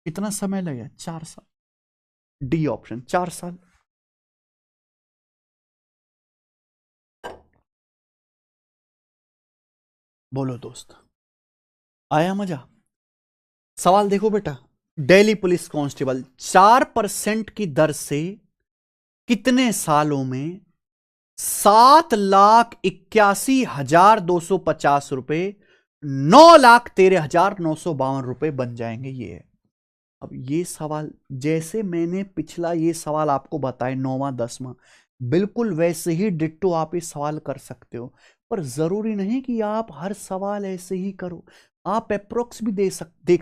कितना समय लगेगा? 4 साल। डी ऑप्शन, 4 साल। बोलो दोस्त, आया मजा? सवाल देखो बेटा, दिल्ली पुलिस कांस्टेबल 4% की दर से कितने सालों में 7,81,250 रुपए 9,13,952 रुपए बन जाएंगे? ये है। अब ये सवाल जैसे मैंने पिछला ये सवाल आपको बताया 9वां 10वां, बिल्कुल वैसे ही डिट्टो आप ये सवाल कर सकते हो। पर जरूरी नहीं कि आप हर सवाल ऐसे ही करो, आप अप्रोक्स भी देख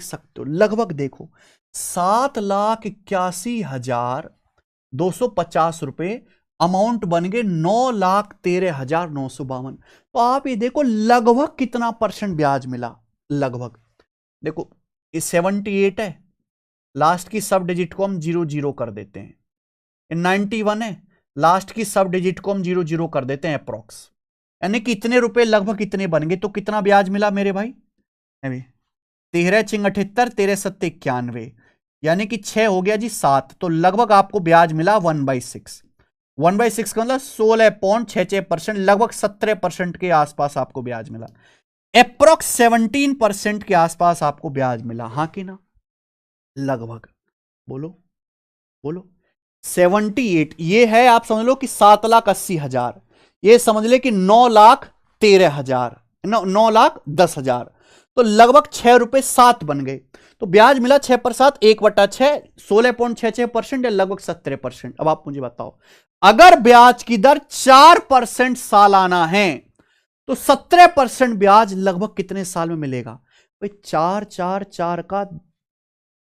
सकते हो। लगभग देखो, 7,81,250 रुपए अमाउंट बन गए 9,13,952। तो आप ये देखो लगभग कितना परसेंट ब्याज मिला। लगभग देखो, ये 78 है, लास्ट की सब डिजिट को हम 0 कर देते हैं। 91 है, लास्ट की सब डिजिट को हम 0 कर देते हैं अप्रोक्स, यानी कि इतने रुपए लगभग इतने बन गए। तो कितना ब्याज मिला मेरे भाई? 13 चिंग 78, 13 सत्ते 91, यानी कि 6 हो गया जी 7। तो लगभग आपको ब्याज मिला 1/6। 1/6 का मतलब 16.66%, लगभग 17% के आसपास आपको ब्याज मिला। अप्रोक्स 17% के आसपास आपको ब्याज मिला, हाँ कि ना? लगभग। बोलो बोलो। 78 ये है, आप समझ लो कि 7,80,000, ये समझ ले कि 9,13,000, 9,10,000। तो लगभग 6 रुपए 7 बन गए। तो ब्याज मिला 6 पर 7, 1/6, 16.66% या लगभग 17%। अब आप मुझे बताओ, अगर ब्याज की दर 4% सालाना है तो 17% ब्याज लगभग कितने साल में मिलेगा? भाई 4 4 4 का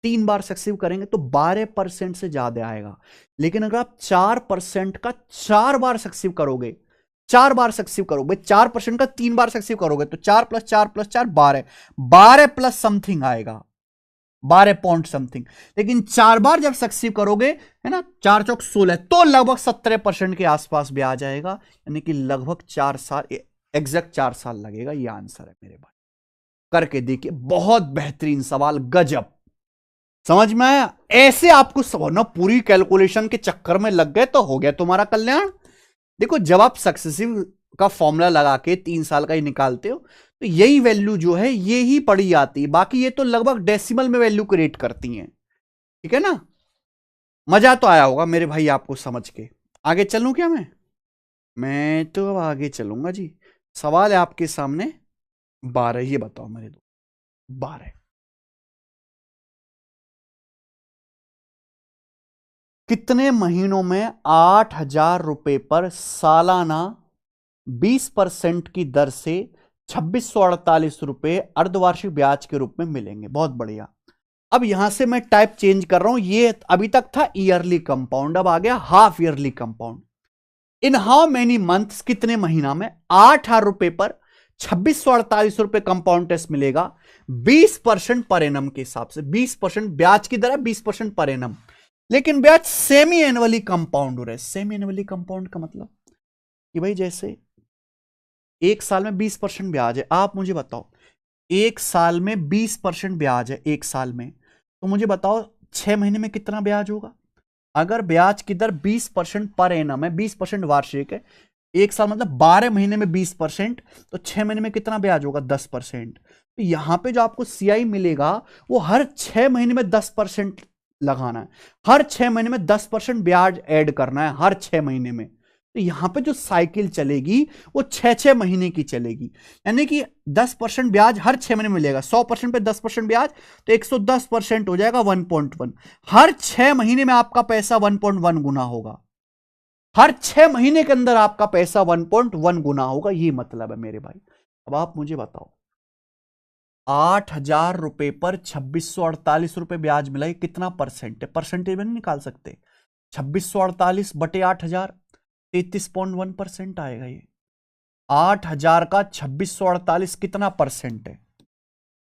3 बार सक्सेसिव करेंगे तो 12% से ज्यादा आएगा। लेकिन अगर आप 4% का 4 बार सक्सेसिव करोगे, 4 बार सक्सेसिव करोगे, 4% का 3 बार सक्सेसिव करोगे, तो 4 + 4 + 4 12, 12 प्लस समथिंग आएगा, 12 पॉइंट समथिंग। लेकिन 4 बार जब सक्सेसिव करोगे, है ना, 4 चौक 16, तो लगभग 17% के आसपास ब्याज आएगा, यानी कि लगभग 4 साल, एग्जैक्ट 4 साल लगेगा। ये आंसर है मेरे भाई। करके देखिए, बहुत बेहतरीन सवाल, गजब। समझ में आया? ऐसे आपको ना पूरी कैलकुलेशन के चक्कर में लग गए तो हो गया तुम्हारा कल्याण। देखो, जब आप सक्सेसिव का फॉर्मूला लगा के 3 साल का ही निकालते हो, तो यही वैल्यू जो है ये ही पड़ी आती है। बाकी ये तो लगभग डेसिमल में वैल्यू क्रिएट करती हैं। ठीक है ना? मजा तो आया होगा मेरे भाई आपको समझ के। आगे चलूं क्या? मैं तो अब आगे चलूंगा जी। सवाल है आपके सामने 12, ये बताओ मेरे दो 12 कितने महीनों में 8,000 रुपए पर सालाना 20% की दर से 2,648 रुपए अर्धवार्षिक ब्याज के रूप में मिलेंगे? बहुत बढ़िया। अब यहां से मैं टाइप चेंज कर रहा हूं। ये अभी तक था ईयरली कंपाउंड, अब आ गया half yearly compound. In how many months, कितने महीना में 8,000 रुपए पर 2,648 रुपए कंपाउंड इंटरेस्ट मिलेगा 20% पर एनम के हिसाब से। 20% ब्याज की दर है, 20% पर एनम, लेकिन ब्याज सेमी एनुअली कंपाउंड हो रहा है। सेमी एनुअली कंपाउंड का मतलब कि भाई जैसे एक साल में 20% ब्याज है। आप मुझे बताओ, एक साल में 20% ब्याज है एक साल में, तो मुझे बताओ 6 महीने में कितना ब्याज होगा। अगर ब्याज की दर 20% पर एनम है, 20% वार्षिक है, एक साल मतलब 12 महीने में 20%, तो 6 महीने में कितना ब्याज होगा 10%। तो यहां पे जो आपको सीआई मिलेगा वो हर 6 महीने में 10% लगाना है, हर 6 महीने में 10% ब्याज ऐड करना है हर 6 महीने में। तो यहां पे जो साइकिल चलेगी वो 6-6 महीने की चलेगी, यानी कि 10% ब्याज हर 6 महीने में मिलेगा। 100% पे 10% ब्याज तो 110% हो जाएगा 1.1। हर 6 महीने में आपका पैसा 1.1 गुना होगा, हर 6 महीने के अंदर आपका पैसा 1.1 गुना होगा, ये मतलब है मेरे भाई। अब आप मुझे बताओ, 8,000 रुपए पर 2,648 रुपए ब्याज मिला, ये कितना परसेंट है? परसेंटेज में नहीं निकाल सकते। 2,648 बटे 8,000, 33.1% आएगा ये। 8,000 का 2,648 कितना परसेंट है?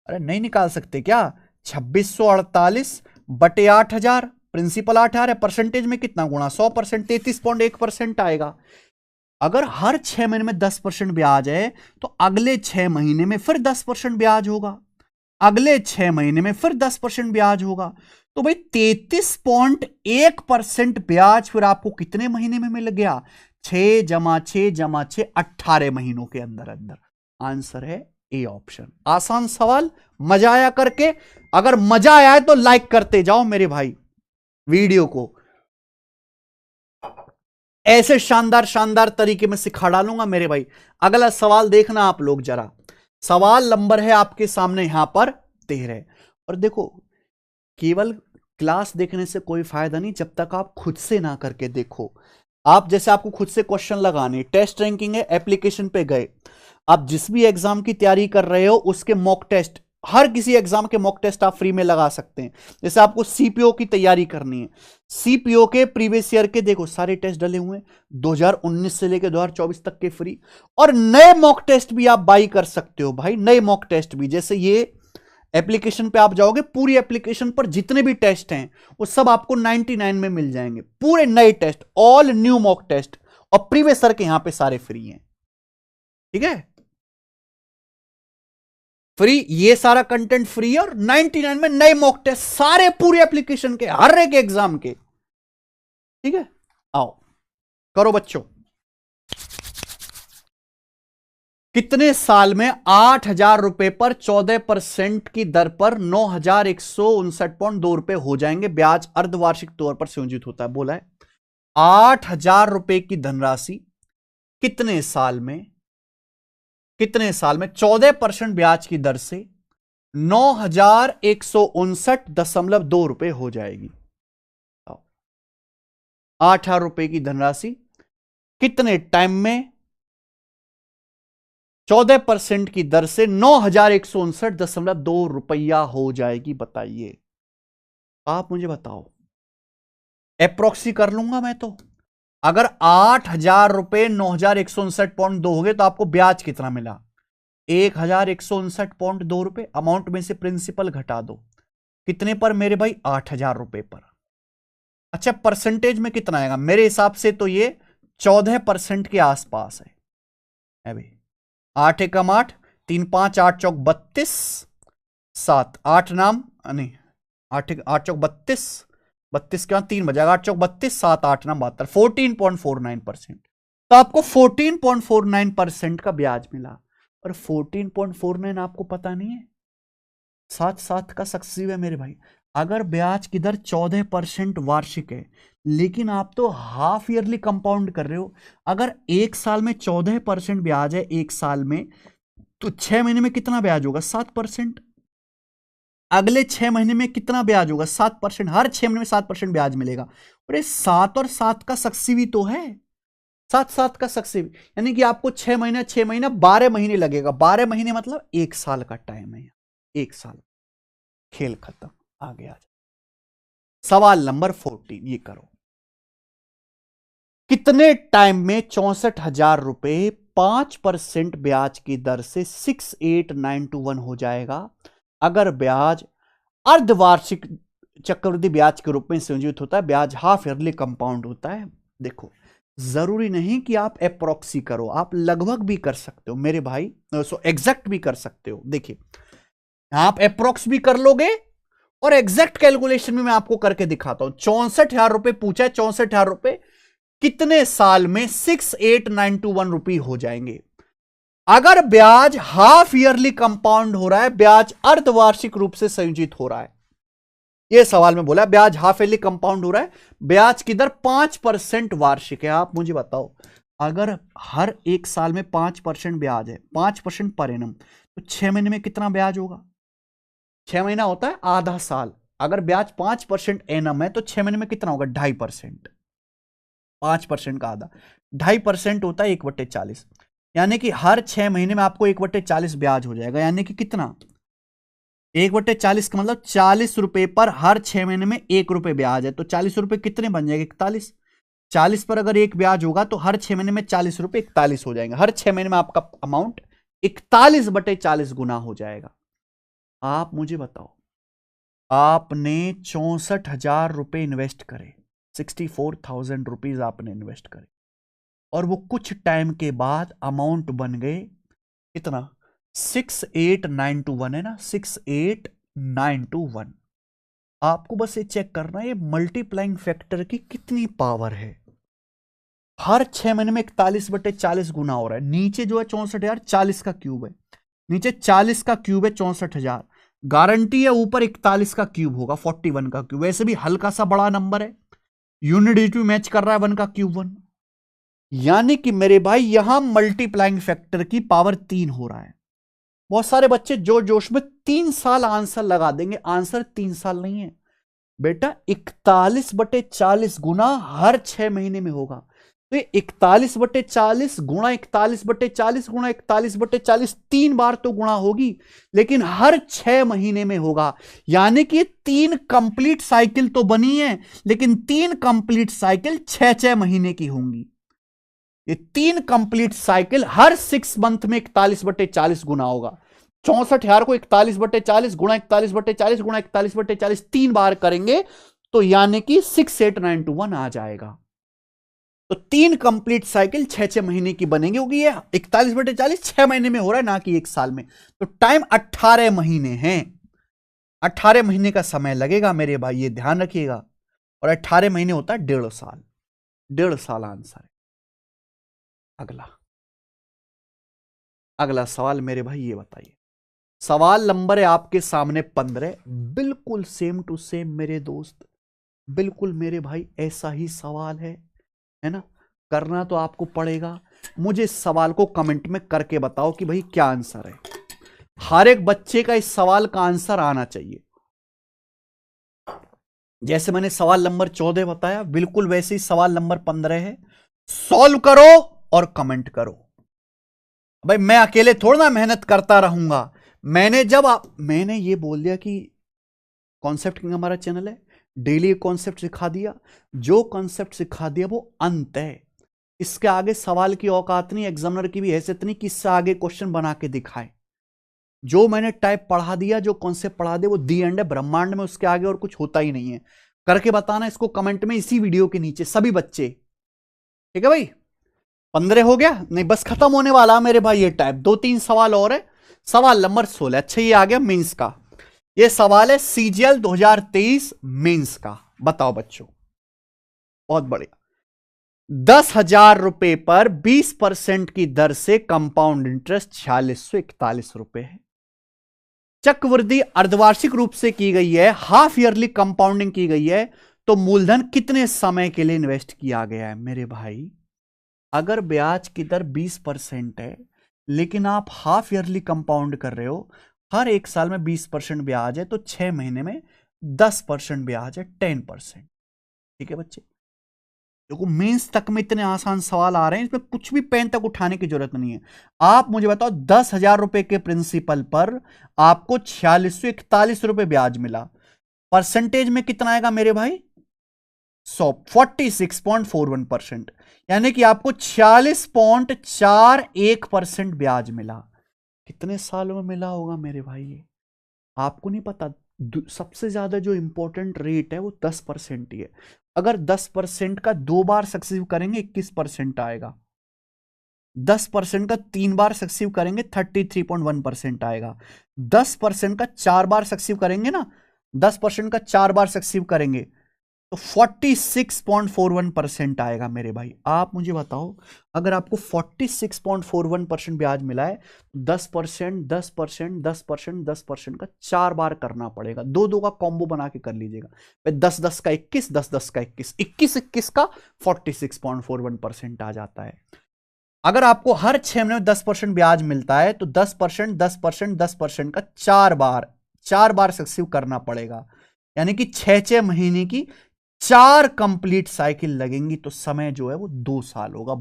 अरे नहीं निकाल सकते क्या? 2,648 बटे 8,000, प्रिंसिपल 8,000 है, परसेंटेज में कितना गुणा 100%, 33.1% आएगा। अगर हर 6 महीने में 10% ब्याज है तो अगले 6 महीने में फिर 10% ब्याज होगा, अगले 6 महीने में फिर 10% ब्याज होगा। तो भाई 33.1% ब्याज फिर आपको कितने महीने में मिल गया? 6 जमा 6 जमा 6, 18 महीनों के अंदर अंदर। आंसर है ए ऑप्शन। आसान सवाल, मजा आया करके? अगर मजा आया है तो लाइक करते जाओ मेरे भाई वीडियो को, ऐसे शानदार शानदार तरीके में सिखा डालूंगा मेरे भाई। अगला सवाल देखना आप लोग जरा, सवाल नंबर है आपके सामने यहां पर 13। और देखो, केवल क्लास देखने से कोई फायदा नहीं जब तक आप खुद से ना करके देखो। आप जैसे आपको खुद से क्वेश्चन लगाने, टेस्ट रैंकिंग है, एप्लीकेशन पे गए, आप जिस भी एग्जाम की तैयारी कर रहे हो उसके मॉक टेस्ट, हर किसी एग्जाम के मॉक टेस्ट आप फ्री में लगा सकते हैं। जैसे आपको सीपीओ की तैयारी करनी है, सीपीओ के प्रीवियस ईयर के देखो सारे टेस्ट डले हुए हैं, 2019 से लेकर 2024 तक के फ्री। और नए मॉक टेस्ट भी आप बाई कर सकते हो भाई, नए मॉक टेस्ट भी। जैसे ये एप्लीकेशन पे आप जाओगे, पूरी एप्लीकेशन पर जितने भी टेस्ट हैं वो सब आपको 99 में मिल जाएंगे, पूरे नए test, all new mock test, और प्रीवियस ईयर के यहां पे सारे फ्री हैं। ठीक है, फ्री, ये सारा कंटेंट फ्री है, और 99 में नए मॉक टेस्ट सारे पूरे एप्लीकेशन के, हर एक एग्जाम के। ठीक है, आओ करो बच्चों। कितने साल में 8,000 रुपए पर 14% की दर पर 9,159.2 रुपए हो जाएंगे? ब्याज अर्धवार्षिक तौर पर संयोजित होता है, बोला है। 8,000 रुपए की धनराशि कितने साल में 14% ब्याज की दर से 9,159.2 रुपए हो जाएगी? 8,000 रुपए की धनराशि कितने टाइम में 14% की दर से 9,159.2 रुपया हो जाएगी? बताइए, आप मुझे बताओ। अप्रोक्सी कर लूंगा मैं तो। अगर 8,000 रुपए 9,159.2 हो गए तो आपको ब्याज कितना मिला? 1,159.2 रुपए। अमाउंट में से प्रिंसिपल घटा दो, कितने पर मेरे भाई? 8,000 रुपए पर। अच्छा, परसेंटेज में कितना आएगा? मेरे हिसाब से तो ये 14% के आसपास है अभी। 8 एकम 8, 3 5 8 चौक 32, 7 8 नाम नहीं, 8 चौक 32, 32 के बाद 3 बजाएगा, 8 चौक 32, 7 8 नाम 72, 14.49%। तो आपको 14.49% का ब्याज मिला। और 14.49 आपको पता नहीं है, 7 का सक्सेसिव है मेरे भाई। अगर ब्याज की दर 14% वार्षिक है, लेकिन आप तो हाफ ईयरली कंपाउंड कर रहे हो, अगर एक साल में 14% ब्याज है एक साल में, तो 6 महीने में कितना ब्याज होगा? 7%। अगले 6 महीने में कितना ब्याज होगा? 7%। हर 6 महीने में 7% ब्याज मिलेगा। और ये 7 और 7 का सक्सेसिव तो है, 7 का सक्सेसिव, यानी कि आपको 6 महीना 12 महीने लगेगा। 12 महीने मतलब 1 साल का टाइम है, 1 साल। खेल खत्म, आगे आ जाओ। सवाल नंबर 14, ये करो। कितने टाइम में 64,000 रुपए 5% ब्याज की दर से 68,921 हो जाएगा? अगर ब्याज अर्धवार्षिक चक्रवृद्धि ब्याज के रूप में संयोजित होता है, ब्याज हाफ ईयरली कंपाउंड होता है। देखो, जरूरी नहीं कि आप अप्रोक्सी करो, आप लगभग भी कर सकते हो मेरे भाई, एग्जैक्ट भी कर सकते हो। देखिए आप अप्रोक्स भी कर लोगे और एग्जैक्ट कैलकुलेशन भी मैं आपको करके दिखाता हूं। 64,000 रुपए पूछा है, 64,000 रुपए कितने साल में 68,921 रुपए हो जाएंगे। अगर ब्याज हाफ ईयरली कंपाउंड हो रहा है, ब्याज अर्धवार्षिक रूप से संयोजित हो रहा है, यह सवाल में बोला ब्याज हाफ ईयरली कंपाउंड हो रहा है, ब्याज की दर 5% वार्षिक है। आप मुझे बताओ, अगर हर एक साल में 5% ब्याज है, 5% पर एनम, तो 6 महीने में कितना ब्याज होगा? 6 महीना होता है आधा साल। अगर ब्याज 5% एनम है तो 6 महीने में कितना होगा? 2.5%। 5% का आधा 2.5% होता है 1/40, यानी कि हर 6 महीने में आपको 1/40 ब्याज हो जाएगा। यानी कि कितना? 1/40 का मतलब 40 रुपए पर हर 6 महीने में 1 रुपए ब्याज है, तो 40 रुपए कितने बन जाएंगे? 41। 40 पर अगर एक ब्याज होगा तो हर 6 महीने में 40 रुपए 41 हो जाएंगे। हर 6 महीने में आपका अमाउंट 41/40 गुना हो जाएगा। आप मुझे बताओ, आपने 64,000 रुपए इन्वेस्ट करे, 64,000 रुपीज आपने इन्वेस्ट करे, और वो कुछ टाइम के बाद अमाउंट बन गए कितना? 68,921 है ना, 68,921। आपको बस ये चेक करना है ये मल्टीप्लाइंग फैक्टर की कितनी पावर है। हर 6 महीने में 41/40 गुना हो रहा है। नीचे जो है 64,000, 40 का क्यूब है, नीचे 40 का क्यूब है 64,000, गारंटी है ऊपर 41 का क्यूब होगा, 41 का क्यूब। वैसे भी हल्का सा बड़ा नंबर है, यूनिडिटी मैच कर रहा है 1 का क्यूब 1, यानी कि मेरे भाई यहां मल्टीप्लाइंग फैक्टर की पावर 3 हो रहा है। बहुत सारे बच्चे जोश जोश में 3 साल आंसर लगा देंगे, आंसर 3 साल नहीं है बेटा, 41/40 गुना हर 6 महीने में होगा। तो ये 41/40 गुणा 41/40 गुणा 41/40 3 बार तो गुणा होगी, लेकिन हर 6 महीने में होगा। यानी कि 3 कंप्लीट साइकिल तो बनी है, लेकिन 3 कंप्लीट साइकिल 6-6 महीने की होंगी। ये 3 कंप्लीट साइकिल हर 6 मंथ में 41/40 गुना होगा। 64,000 को 41/40 गुणा 41/40 गुणा 41/40 3 बार करेंगे तो यानी कि 68,921 आ जाएगा। तो 3 कंप्लीट साइकिल 6-6 महीने की बनेंगे, क्योंकि ये 41/40 6 महीने में हो रहा है, ना कि 1 साल में। तो टाइम 18 महीने हैं, 18 महीने का समय लगेगा मेरे भाई, ये ध्यान रखिएगा। और 18 महीने होता है 1.5 साल, 1.5 साल आंसर है। अगला सवाल मेरे भाई ये बताइए, सवाल नंबर है आपके सामने 15, बिल्कुल सेम टू सेम मेरे दोस्त, बिल्कुल मेरे भाई ऐसा ही सवाल है ना। करना तो आपको पड़ेगा, मुझे इस सवाल को कमेंट में करके बताओ कि भाई क्या आंसर है। हर एक बच्चे का इस सवाल का आंसर आना चाहिए। जैसे मैंने सवाल नंबर 14 बताया, बिल्कुल वैसे ही सवाल नंबर 15 है। सॉल्व करो और कमेंट करो। भाई मैं अकेले थोड़ा ना मेहनत करता रहूंगा। मैंने ये बोल दिया कि कॉन्सेप्ट किंग हमारा चैनल है, डेली कॉन्सेप्ट सिखा दिया, जो कॉन्सेप्ट सिखा दिया वो अंत है। इसके आगे सवाल की औकात नहीं, एग्जामिनर की भी हैसियत नहीं कि इससे आगे क्वेश्चन बना के दिखाए। जो मैंने टाइप पढ़ा दिया, जो कॉन्सेप्ट पढ़ा दिया वो दी एंड है, ब्रह्मांड में उसके आगे और कुछ होता ही नहीं है। करके बताना इसको कमेंट में, इसी वीडियो के नीचे सभी बच्चे। ठीक है भाई, 15 हो गया? नहीं, बस खत्म होने वाला मेरे भाई ये टाइप। 2-3 सवाल और है। सवाल नंबर 16, अच्छा ये आ गया मेंस का। ये सवाल है सीजीएल 2023 मेंस का। बताओ बच्चों, बहुत बढ़िया। 10,000 रुपए पर 20% की दर से कंपाउंड इंटरेस्ट 4641 रुपए है। चक्रवृद्धि अर्धवार्षिक रूप से की गई है, हाफ ईयरली कंपाउंडिंग की गई है, तो मूलधन कितने समय के लिए इन्वेस्ट किया गया है? मेरे भाई अगर ब्याज की दर 20% है, लेकिन आप हाफ ईयरली कंपाउंड कर रहे हो, हर एक साल में 20% ब्याज है, तो 6 महीने में 10% ब्याज है, 10%। ठीक है बच्चे, देखो मेंस तक में इतने आसान सवाल आ रहे हैं, इसमें कुछ भी पेन तक उठाने की जरूरत नहीं है। आप मुझे बताओ, 10,000 रुपए के प्रिंसिपल पर आपको 4641 रुपए ब्याज मिला, परसेंटेज में कितना आएगा मेरे भाई? 46.41%, यानी कि आपको 46.41% ब्याज मिला। कितने सालों में मिला होगा मेरे भाई? ये आपको नहीं पता। सबसे ज्यादा जो इंपॉर्टेंट रेट है वो 10% ही है। अगर 10% का 2 बार सक्सेसिव करेंगे 21% आएगा, 10% का 3 बार सक्सेसिव करेंगे 33.1% आएगा, 10% का 4 बार सक्सेसिव करेंगे ना, 10% का 4 बार सक्सेसिव करेंगे तो 46.41% आएगा मेरे भाई। आप मुझे बताओ, अगर आपको 46.41% ब्याज मिला है, 10%, 10%, 10%, 10% का 4 बार करना पड़ेगा, दो दो का कॉम्बो बना के कर लीजिएगा। 10 10 का 21, 10 10 का 21, 21 21 का 46.41% आ जाता है। अगर आपको हर 6 महीने में 10% ब्याज मिलता है तो 10%, 10%, 10% का 4 बार सक्सेसिव करना पड़ेगा, यानी कि 6 महीने की 4 कंप्लीट साइकिल लगेंगी, तो समय जो है वो 2 साल होगा।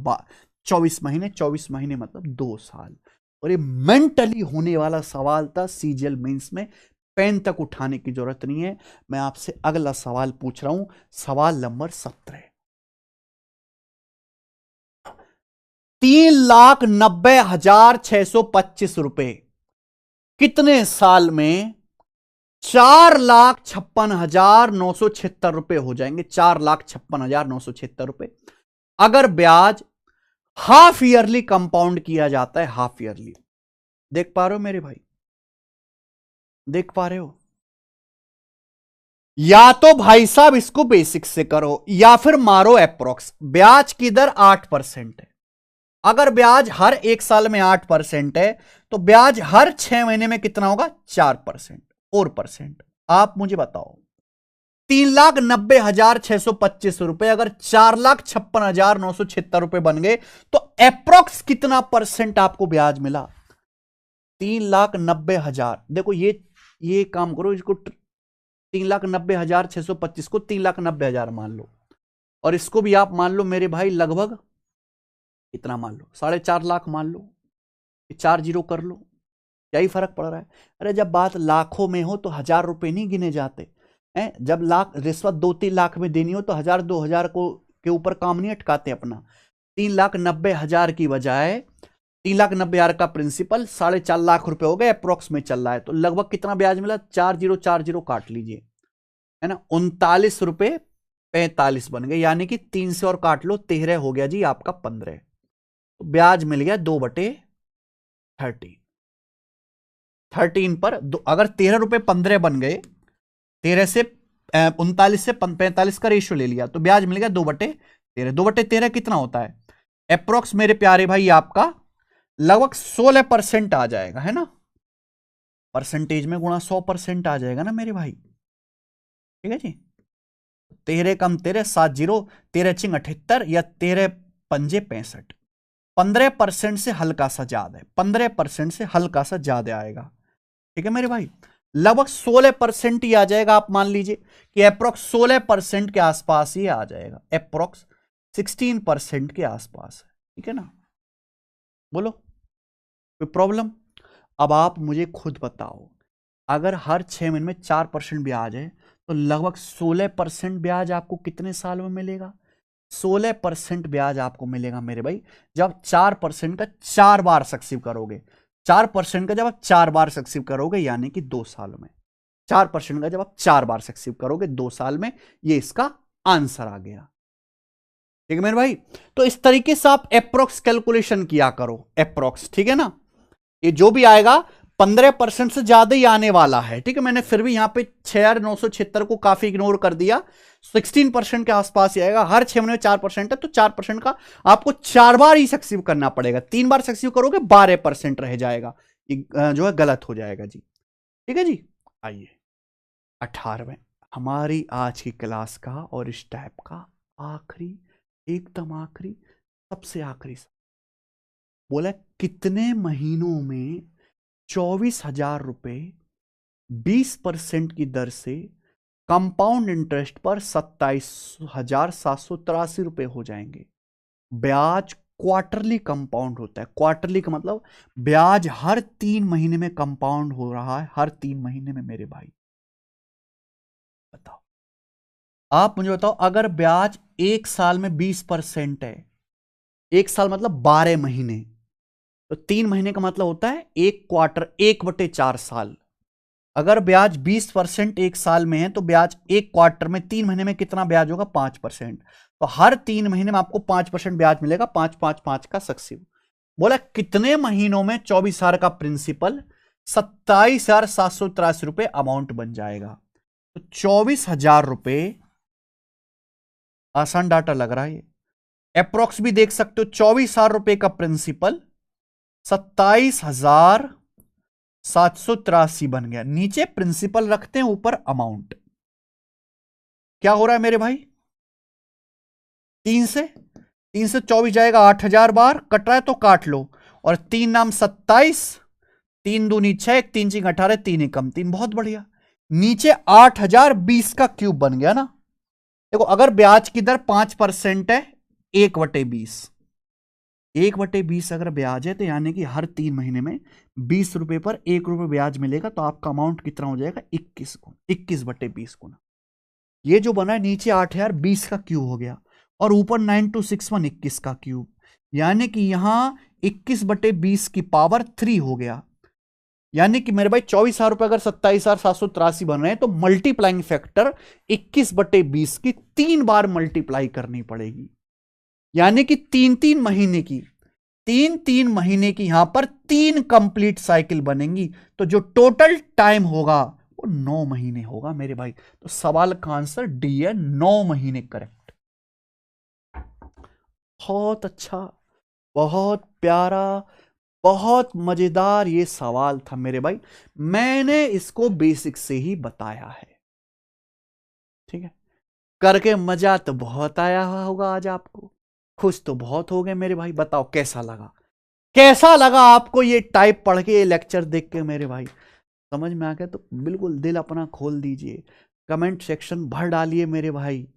24 महीने, 24 महीने मतलब 2 साल। और ये मेंटली होने वाला सवाल था सीजीएल मेंस में, पेन तक उठाने की जरूरत नहीं है। मैं आपसे अगला सवाल पूछ रहा हूं, सवाल नंबर 17। 3,90,625 रुपए कितने साल में 4,56,976 रुपए हो जाएंगे? 4,56,976 रुपए अगर ब्याज हाफ ईयरली कंपाउंड किया जाता है, हाफ ईयरली। देख पा रहे हो मेरे भाई, देख पा रहे हो? या तो भाई साहब इसको बेसिक से करो या फिर मारो एप्रोक्स। ब्याज की दर 8% है, अगर ब्याज हर 1 साल में 8% है तो ब्याज हर 6 महीने में कितना होगा? 4%, 4%। आप मुझे बताओ, 3,90,625 रुपए अगर 4,56,976 रुपए बन गए तो अप्रोक्स कितना परसेंट आपको ब्याज मिला? 3,90,000। देखो ये काम करो, इसको 3,90,625 को 3,90,000 मान लो, और इसको भी आप मान लो मेरे भाई लगभग इतना मान लो, 4.5 लाख मान लो, 4 जीरो कर लो, क्या ही फर्क पड़ रहा है? अरे जब बात लाखों में हो तो 1,000 रुपए नहीं गिने जाते हैं। जब लाख रिश्वत 2-3 लाख में देनी हो तो 1,000 2,000 को के ऊपर काम नहीं अटकाते अपना। 3,90,000 की बजाय 3,90,000 का प्रिंसिपल 4.5 लाख रुपए हो गए, अप्रोक्स में चल रहा है, तो लगभग कितना ब्याज मिला? 4,040 काट लीजिए, है ना, 39.45 बन गए, यानी कि 3 से और काट लो, 13 हो गया जी आपका 15। तो ब्याज मिल गया 2/13। 13 पर अगर 13 रुपए 15 बन गए, 13 से 39 से 45 का रेशियो ले लिया तो ब्याज मिल गया 2/13। 2/13 कितना होता है? अप्रोक्स मेरे प्यारे भाई आपका लगभग 16% आ जाएगा, है ना, परसेंटेज में गुणा 100% आ जाएगा ना मेरे भाई, ठीक है जी। 13 कम 13 7 जीरो, 13 चिंग 78 या 13 पंजे 65, 15% से हल्का सा ज्यादा है, 15% से हल्का सा ज्यादा आएगा, ठीक है मेरे भाई, लगभग 16% ही आ जाएगा। आप मान लीजिए कि अप्रोक्स 16% के आसपास ही आ जाएगा, अप्रोक्स 16% के आसपास है, ठीक है ना। बोलो कोई प्रॉब्लम? अब आप मुझे खुद बताओ, अगर हर 6 महीने में 4% ब्याज है तो लगभग 16% ब्याज आपको कितने साल में मिलेगा? 16% ब्याज आपको मिलेगा मेरे भाई जब 4% का 4 बार सक्सेसिव करोगे। 4% का जब आप 4 बार सक्सेसिव करोगे यानी कि 2 साल में, 4% का जब आप 4 बार सक्सेसिव करोगे 2 साल में, ये इसका आंसर आ गया, ठीक है मेरे भाई। तो इस तरीके से आप अप्रोक्स कैलकुलेशन किया करो, अप्रोक्स, ठीक है ना। ये जो भी आएगा 15% से ज्यादा ही आने वाला है, ठीक है। मैंने फिर भी यहां पे 6,976 को काफी इग्नोर कर दिया, 16% के आसपास ही आएगा। हर 6 महीने में 4% है तो 4% का आपको 4 बार ही सक्सीव करना पड़ेगा, 3 बार सक्सीव करोगे 12% रह जाएगा, जो है गलत हो जाएगा जी, ठीक है जी। आइए 18वें हमारी आज की क्लास का और इस टाइप का आखिरी, एकदम आखिरी, सबसे आखिरी बोला, कितने महीनों में 24,000 रुपए 20% की दर से कंपाउंड इंटरेस्ट पर 27,783 रुपए हो जाएंगे। ब्याज क्वार्टरली कंपाउंड होता है, क्वार्टरली का मतलब ब्याज हर 3 महीने में कंपाउंड हो रहा है, हर 3 महीने में मेरे भाई। बताओ, आप मुझे बताओ, अगर ब्याज 1 साल में 20% है, 1 साल मतलब 12 महीने, तो 3 महीने का मतलब होता है 1 क्वार्टर, 1/4 साल, अगर ब्याज 20% एक साल में है तो ब्याज एक क्वार्टर में 3 महीने में कितना ब्याज होगा? 5%। तो हर 3 महीने में आपको 5% ब्याज मिलेगा, 5 का सक्सेसिव। बोला कितने महीनों में 24,000 का प्रिंसिपल 27,783 रुपए अमाउंट बन जाएगा। तो 24,000 रुपए, आसान डाटा लग रहा है, अप्रोक्स भी देख सकते हो। 24,000 रुपए का प्रिंसिपल 27,783 बन गया। नीचे प्रिंसिपल रखते हैं, ऊपर अमाउंट। क्या हो रहा है मेरे भाई? 3 से 24 जाएगा, 8,000 बार कट रहा है तो काट लो। और 3 नाम 27, 3 दूनी 6, 3 चिंग 18, 3 एकम 3। बहुत बढ़िया। नीचे 8,020 का क्यूब बन गया ना। देखो अगर ब्याज की दर 5% है, 1/20, 1/20 अगर ब्याज है तो यानी कि हर 3 महीने में 20 रुपए पर 1 रुपए ब्याज मिलेगा। तो आपका अमाउंट कितना हो जाएगा? 21 गुना, 21/20 गुना। ये जो बना है नीचे 8,020 का क्यूब हो गया और ऊपर 9261 21 का क्यूब, यानी कि यहां 21/20 की पावर 3 हो गया। यानी कि मेरे भाई 24,000 रुपए अगर 27,783 बन रहे हैं तो मल्टीप्लाइंग फैक्टर 21/20 की 3 बार मल्टीप्लाई करनी पड़ेगी। यानी कि 3-3 महीने की, 3-3 महीने की यहां पर 3 कंप्लीट साइकिल बनेंगी। तो जो टोटल टाइम होगा वो 9 महीने होगा मेरे भाई। तो सवाल का आंसर डी है, 9 महीने करेक्ट। बहुत अच्छा, बहुत प्यारा, बहुत मजेदार ये सवाल था मेरे भाई। मैंने इसको बेसिक से ही बताया है, ठीक है। करके मजा तो बहुत आया होगा आज आपको, खुश तो बहुत हो गए मेरे भाई। बताओ कैसा लगा, कैसा लगा आपको ये टाइप पढ़ के, ये लेक्चर देख के मेरे भाई? समझ में आ गया तो बिल्कुल दिल अपना खोल दीजिए, कमेंट सेक्शन भर डालिए मेरे भाई,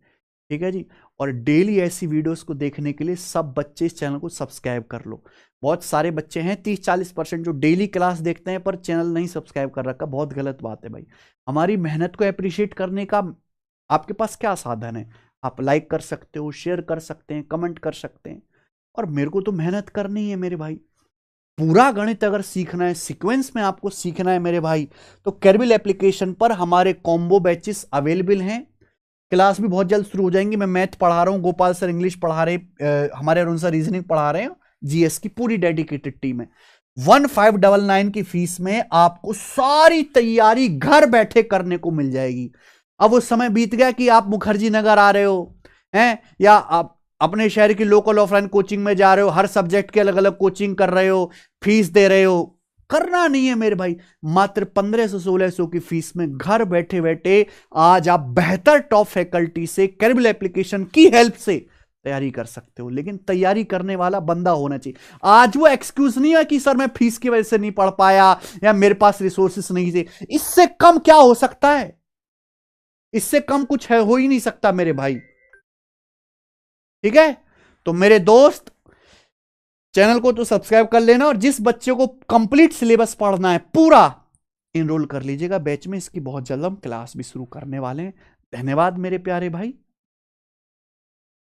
ठीक है जी। और डेली ऐसी वीडियोस को देखने के लिए सब बच्चे इस चैनल को सब्सक्राइब कर लो। बहुत सारे बच्चे हैं, 30-40% जो डेली क्लास देखते हैं पर चैनल नहीं सब्सक्राइब कर रखा। बहुत गलत बात है भाई। हमारी मेहनत को अप्रिशिएट करने का आपके पास क्या साधन है? आप लाइक कर सकते हो, शेयर कर सकते हैं, कमेंट कर सकते हैं। और मेरे को तो मेहनत करनी है मेरे भाई। पूरा गणित अगर सीखना है, सीक्वेंस में आपको सीखना है मेरे भाई, तो केरबिल एप्लीकेशन पर हमारे कॉम्बो बैचेस अवेलेबल हैं। क्लास भी बहुत जल्द शुरू हो जाएंगी। मैं मैथ पढ़ा रहा हूं, गोपाल सर इंग्लिश पढ़ा रहे, हमारे अरुण सर रीजनिंग पढ़ा रहे हैं। जीएस की पूरी डेडिकेटेड टीम है। 1599 की फीस में आपको सारी तैयारी घर बैठे करने को मिल जाएगी। अब वो समय बीत गया कि आप मुखर्जी नगर आ रहे हो हैं, या आप अपने शहर की लोकल ऑफलाइन कोचिंग में जा रहे हो, हर सब्जेक्ट की अलग अलग कोचिंग कर रहे हो, फीस दे रहे हो। करना नहीं है मेरे भाई। मात्र 1500-1600 की फीस में घर बैठे बैठे आज आप बेहतर टॉप फैकल्टी से केरबिल एप्लीकेशन की हेल्प से तैयारी कर सकते हो। लेकिन तैयारी करने वाला बंदा होना चाहिए। आज वो एक्सक्यूज नहीं है कि सर मैं फीस की वजह से नहीं पढ़ पाया या मेरे पास रिसोर्सेस नहीं थे। इससे कम क्या हो सकता है? इससे कम कुछ है, हो ही नहीं सकता मेरे भाई, ठीक है। तो मेरे दोस्त, चैनल को तो सब्सक्राइब कर लेना, और जिस बच्चे को कंप्लीट सिलेबस पढ़ना है पूरा, इनरोल कर लीजिएगा बैच में। इसकी बहुत जल्द हम क्लास भी शुरू करने वाले हैं। धन्यवाद मेरे प्यारे भाई।